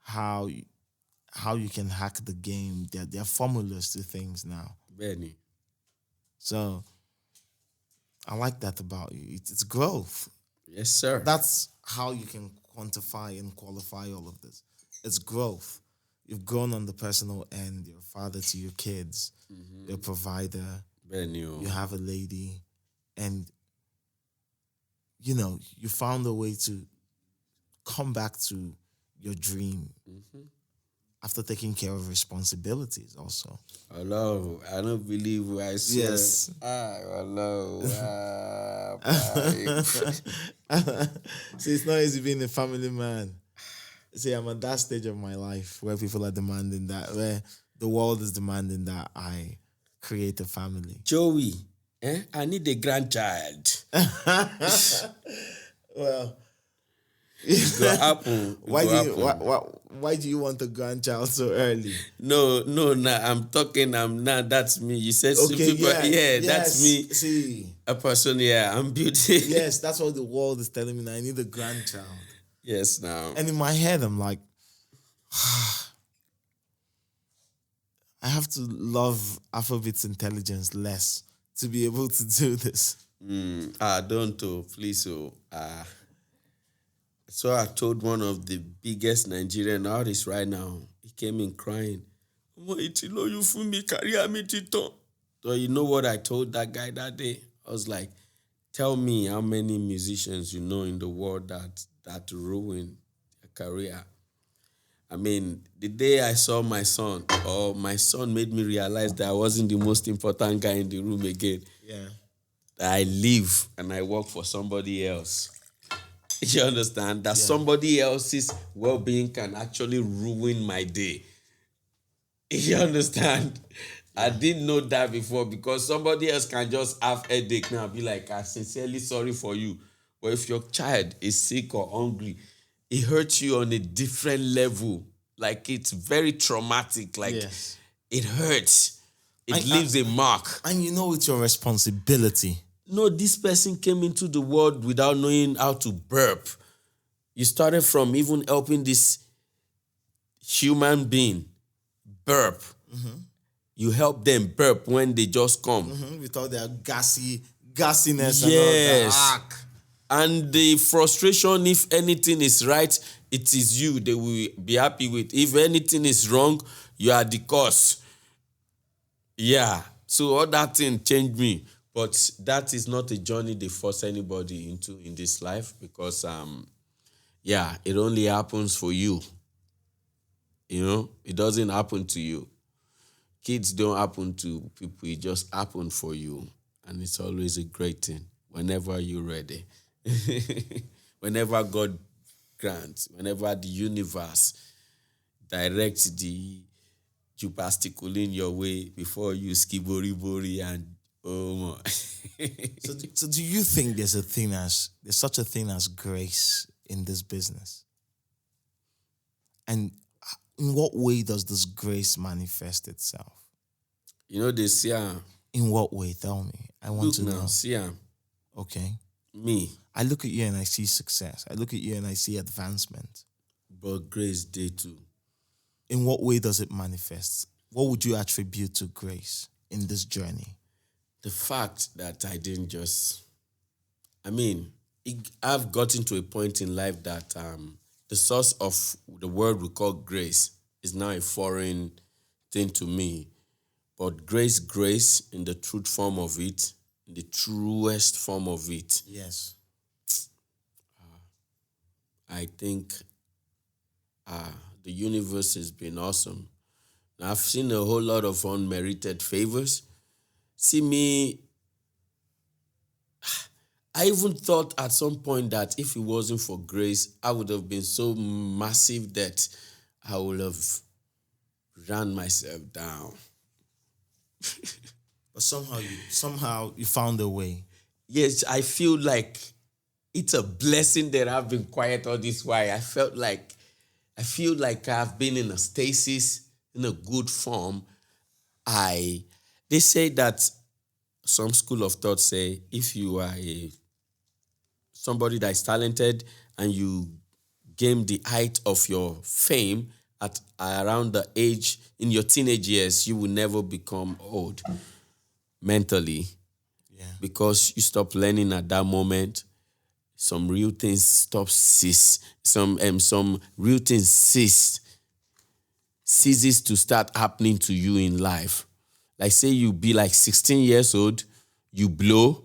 how you can hack the game. There are formulas to things now. Benny. So I like that about you. It's growth. Yes, sir. That's how you can quantify and qualify all of this. It's growth. You've grown on the personal end. You're a father to your kids. You're a provider. Benny. You have a lady. And you found a way to come back to your dream after taking care of responsibilities also. Hello, I don't believe what I said. Yes. Hello. See, it's not easy being a family man. See, I'm at that stage of my life where people are demanding that, where the world is demanding that I create a family. Joey, I need a grandchild. Well, It go happen. why do you want a grandchild so early? No, that's me. You said Okay, people, yes, that's me. See, A person, I'm beauty. yes, that's what the world is telling me now. I need a grandchild. Yes, now. And in my head, I'm like, I have to love Afrobeats Intelligence less to be able to do this. Don't please. So I told one of the biggest Nigerian artists right now. He came in crying. So you know what I told that guy that day? I was like, tell me how many musicians you know in the world that ruined their career. I mean, the day I saw my son made me realize that I wasn't the most important guy in the room again. Yeah. I live and I work for somebody else. You understand? That somebody else's well-being can actually ruin my day. You understand? I didn't know that before because somebody else can just have a headache now and be like, I'm sincerely sorry for you. But if your child is sick or hungry, it hurts you on a different level. Like it's very traumatic. Like it hurts. It leaves a mark. And it's your responsibility. No, this person came into the world without knowing how to burp. You started from even helping this human being burp. Mm-hmm. You help them burp when they just come. Mm-hmm. Without their gassiness and all that. And the frustration, if anything is right, it is you they will be happy with. If anything is wrong, you are the cause. Yeah. So all that thing changed me. But that is not a journey they force anybody into in this life because, it only happens for you. It doesn't happen to you. Kids don't happen to people. It just happens for you. And it's always a great thing whenever you're ready. Whenever God grants, whenever the universe directs the jupasticulin your way before you skibori and oh my. So do you think there's such a thing as grace in this business? And in what way does this grace manifest itself? They see in what way? Tell me. I want to know. See okay. Me. I look at you and I see success. I look at you and I see advancement. But grace day too. In what way does it manifest? What would you attribute to grace in this journey? The fact that I didn't I've gotten to a point in life that the source of the word we call grace is now a foreign thing to me. But grace in the truth form of it, in the truest form of it. Yes. I think the universe has been awesome. Now, I've seen a whole lot of unmerited favors. See me, I even thought at some point that if it wasn't for grace, I would have been so massive that I would have ran myself down. But somehow you found a way. Yes, I feel like it's a blessing that I've been quiet all this while. I feel like I've been in a stasis, in a good form. They say that some school of thought say if you are somebody that is talented and you gain the height of your fame at around the age, in your teenage years, you will never become old mentally. Yeah. Because you stop learning at that moment. Some real things ceases to start happening to you in life. Like say you be like 16 years old, you blow,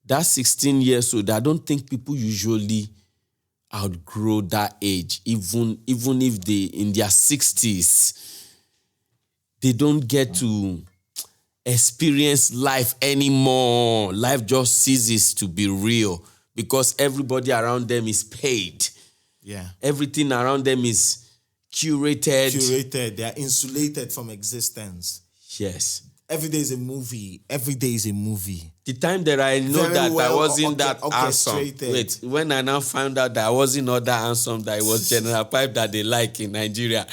that 16 years old, I don't think people usually outgrow that age, even if they in their 60s, they don't get to experience life anymore. Life just ceases to be real because everybody around them is paid. Yeah. Everything around them is curated. They are insulated from existence. Yes. Every day is a movie. The time that I know Very that well I wasn't that handsome. orchestrated. Wait, when I now found out that I wasn't all that handsome, that it was General Pype that they like in Nigeria.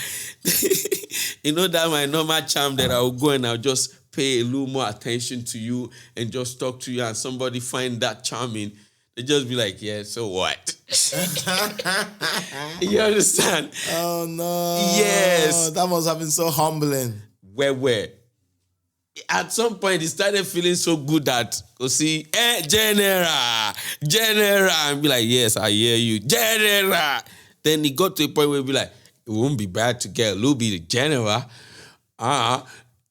You know that my normal charm that I will go and I'll just pay a little more attention to you and just talk to you, and somebody find that charming, they just be like, yeah, so what? You understand? Oh no. Yes. That must have been so humbling. Where? At some point, he started feeling so good that, see, General, and be like, yes, I hear you, General. Then he got to a point where he'd be like, it won't be bad to get a little bit of General.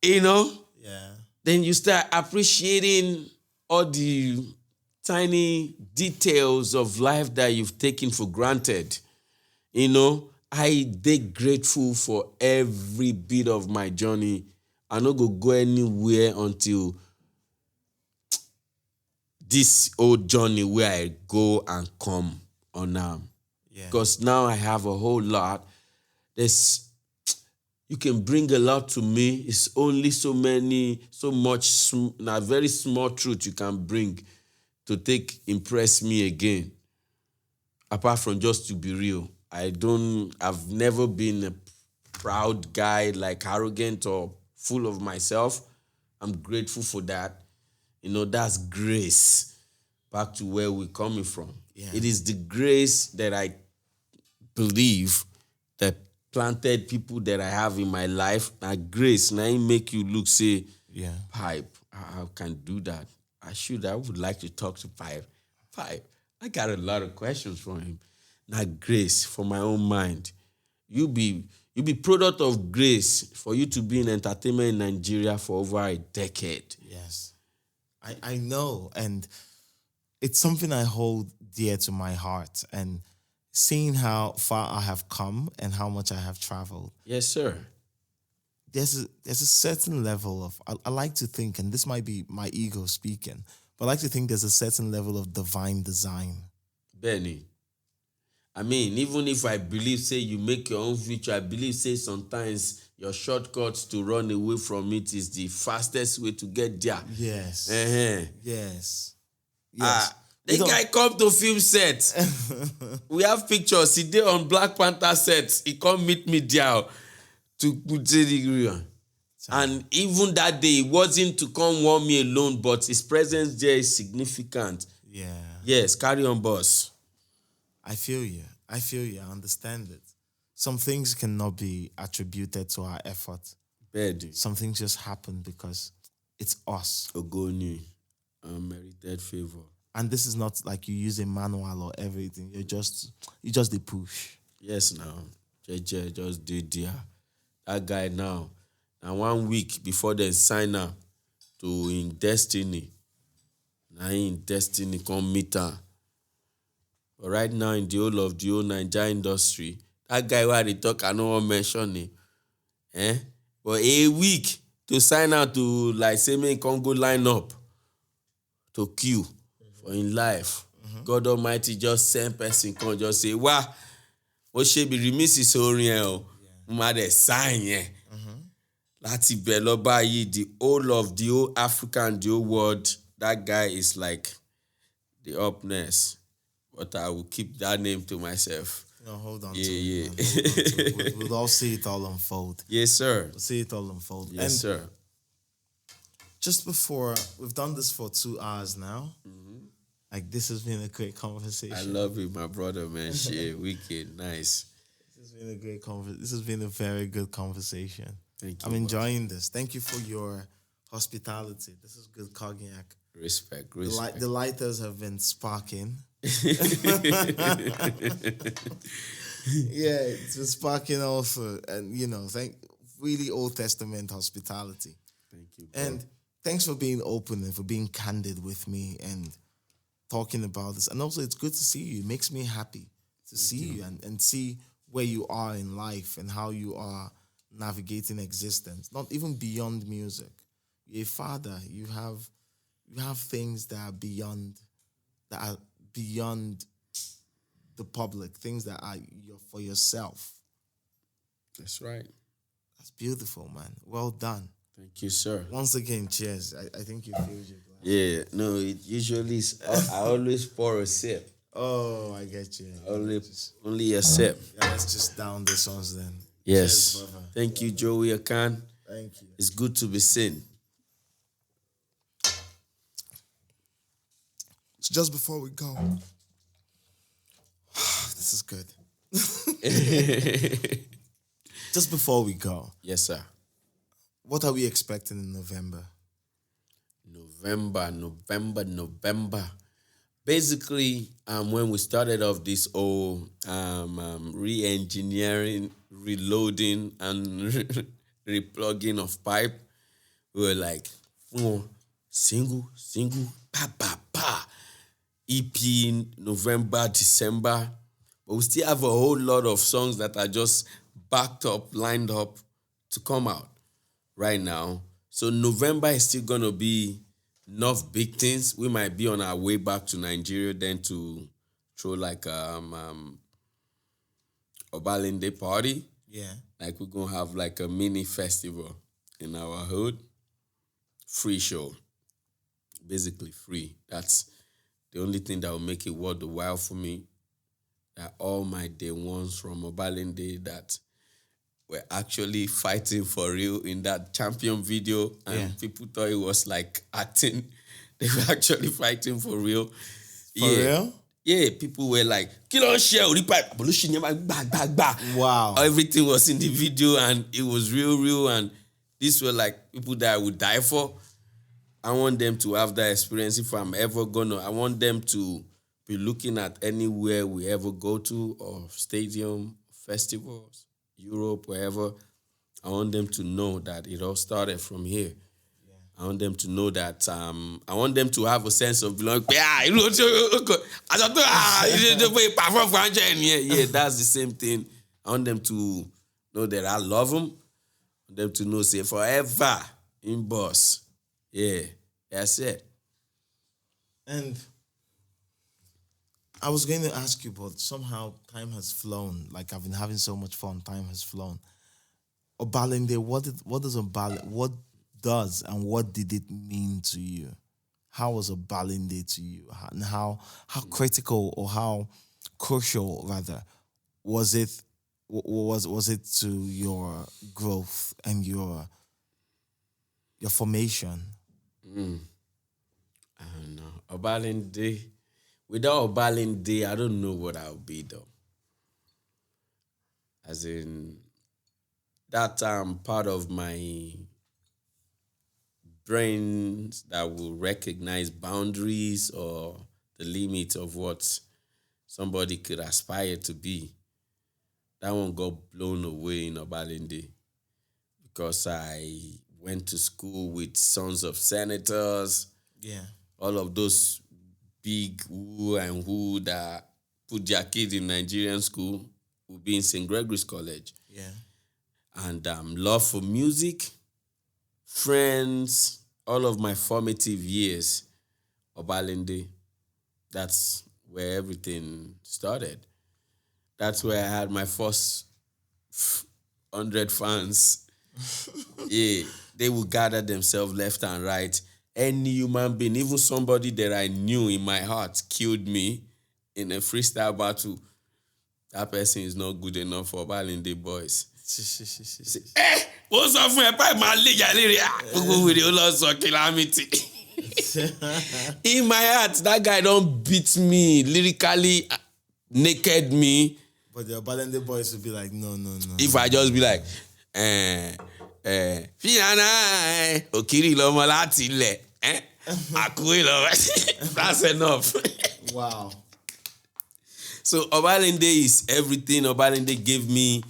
You know? Yeah. Then you start appreciating all the tiny details of life that you've taken for granted. You know, I dig grateful for every bit of my journey. I no go anywhere until this old journey where I go and come on Yeah. because now I have a whole lot. You can bring a lot to me. It's only so much, a very small truth you can bring to impress me again. Apart from just to be real. I've never been a proud guy, like arrogant or full of myself. I'm grateful for that. You know, that's grace. Back to where we're coming from. Yeah. It is the grace that I believe that planted people that I have in my life. That grace now make you look, say, Yeah. Pype, I can do that. I would like to talk to Pype. Pype, I got a lot of questions from him. Now, grace for my own mind. You be product of grace for you to be in entertainment in Nigeria for over a decade. Yes. I know. And it's something I hold dear to my heart. And seeing how far I have come and how much I have traveled. Yes, sir. There's a certain level of, I like to think, and this might be my ego speaking, but I like to think there's a certain level of divine design. Benny, I mean, even if I believe, say, you make your own future, I believe, say, sometimes your shortcuts to run away from it is the fastest way to get there. Yes. Uh-huh. Yes. Yes. The guy come to film set. We have pictures. He did on Black Panther set. He come meet me there to put the and even that day, it wasn't to come warn me alone, but his presence there is significant. Yeah. Yes, carry on, boss. I feel you. I understand it. Some things cannot be attributed to our effort. Bed. Some things just happen because it's us. Ogoni, unmerited favor. And this is not like you use a manual or everything. You just the push. Yes, now. JJ just did there. That guy now. And 1 week before they sign up to In Destiny. Now In Destiny come meet her. But right now in the whole of the whole Nigerian industry, that guy where they talk, I don't want to mention him. But a week to sign out to, like, say, me can go line up to queue for in life. Mm-hmm. God Almighty just send person come just say, "Wah, what should be remiss is orin o, sign yeah." Láti bẹ̀ lọ báyìí, the whole of the whole Africa and the whole world, that guy is like the upness. But I will keep that name to myself. No, hold on. Yeah. We'll all see it all unfold. Yes, sir. We'll see it all unfold. Yes, and sir. Just before, we've done this for 2 hours now. Mm-hmm. Like, this has been a great conversation. I love you, my brother, man. Shit, wicked, nice. This has been a great conversation. This has been a very good conversation. Thank you. I'm enjoying this. Thank you for your hospitality. This is good cognac. Respect. The lighters have been sparking. Yeah, it's been sparking also. And, really Old Testament hospitality. Thank you, bro. And thanks for being open and for being candid with me. And talking about this. And also, it's good to see you. It makes me happy to see you and see where you are in life and how you are navigating existence, not even beyond music. You're a father. You have things that are beyond the public, things that are for yourself. That's right. That's beautiful, man. Well done. Thank you, sir. Once again, cheers. I think you filled your glass. Yeah, no, it usually is, I always pour a sip. Oh, I get you. Only a sip. Yeah, let's just down this ones then. Yes. Cheers, brother. Thank you, Joey Akan. Thank you. It's good to be seen. So just before we go, this is good. Just before we go, Yes, sir. what are we expecting in November? November. Basically, when we started off this whole re-engineering, reloading, and replugging of Pype, we were like, single, pa. EP November, December. But we still have a whole lot of songs that are just backed up, lined up to come out right now. So November is still going to be enough big things. We might be on our way back to Nigeria then to throw like Obalende party. Yeah. Like we're going to have like a mini festival in our hood. Free show. Basically free. That's the only thing that will make it worth the while for me. That all my day ones from Obalende that were actually fighting for real in that champion video, and people thought it was like acting. They were actually fighting for real. For real? Yeah, people were like, kill on share, Wow. Everything was in the video and it was real. And these were like people that I would die for. I want them to have that experience if I'm ever I want them to be looking at anywhere we ever go to, or stadium, festivals, Europe, wherever. I want them to know that it all started from here. Yeah. I want them to know that, I want them to have a sense of belonging. Yeah, that's the same thing. I want them to know that I love them. I want them to know, say, forever in boss. Yeah, that's it. And I was going to ask you, but somehow time has flown. Like, I've been having so much fun. Time has flown. Obalende, what does and what did it mean to you? How was Obalende to you? And how critical, or how crucial rather was it to your growth and your formation? I don't know. Obalende. Without Obalende, I don't know what I would be though. As in, that part of my brain that will recognize boundaries or the limit of what somebody could aspire to be. That one got blown away in Obalende because I went to school with sons of senators. Yeah. All of those big who that put their kids in Nigerian school will be in St. Gregory's College. Yeah. And love for music, friends, all of my formative years, Obalende, that's where everything started. That's where I had my first 100 fans. Yeah, they would gather themselves left and right. Any human being, even somebody that I knew in my heart killed me in a freestyle battle. That person is not good enough for Obalende boys. What's up, friend? In my heart, that guy don't beat me lyrically, naked me. But the Obalende boys would be like, no. If I just be like, Okiri lomo lati ile, Akure lomo. That's enough. Wow. So Obalende is everything. Obalende gave me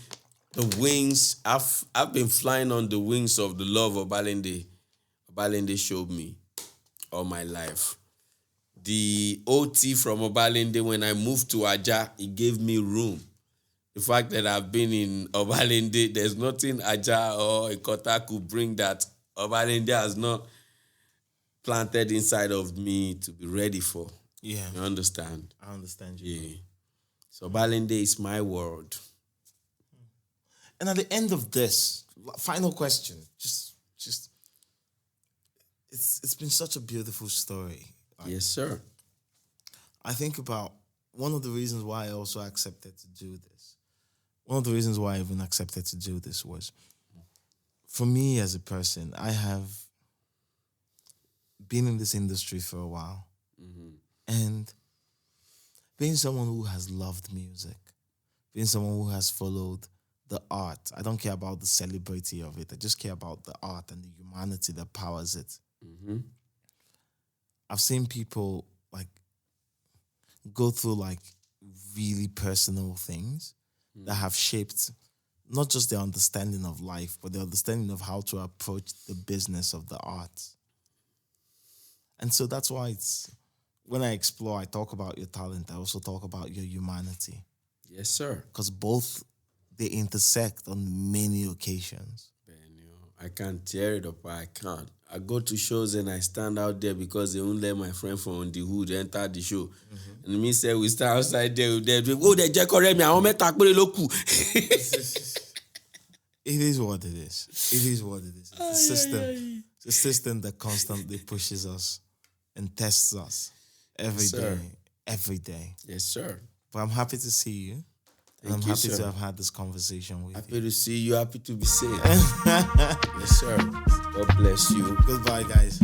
the wings. I've been flying on the wings of the love of Obalende. Obalende showed me all my life. the OT from Obalende, when I moved to Aja, it gave me room. The fact that I've been in Obalende, there's nothing Aja or Ikota could bring that Obalende has not planted inside of me to be ready for. Yeah. You understand? I understand you. Yeah. So Obalende is my world. And at the end of this, final question, just it's been such a beautiful story. Yes, sir. I think about one of the reasons why I also accepted to do this. One of the reasons why I even accepted to do this was, for me as a person, I have been in this industry for a while. And being someone who has loved music, being someone who has followed the art, I don't care about the celebrity of it. I just care about the art and the humanity that powers it. I've seen people like go through like really personal things that have shaped not just their understanding of life, but their understanding of how to approach the business of the art. And so that's why when I explore, I talk about your talent, I also talk about your humanity. Yes, sir. Because both, they intersect on many occasions. I can't tear it up. I can't. I go to shows and I stand out there because they won't let my friend from the hood enter the show. And me say we stand outside there with them. Oh, they just correct me. I want me to It is what it is. It is what it is. It's a system. It's a system that constantly pushes us and tests us every day. Every day. Yes, sir. But I'm happy to see you. And I'm happy to have had this conversation with you. Happy to see you. Happy to be safe. Yes, sir. God bless you. Goodbye, guys.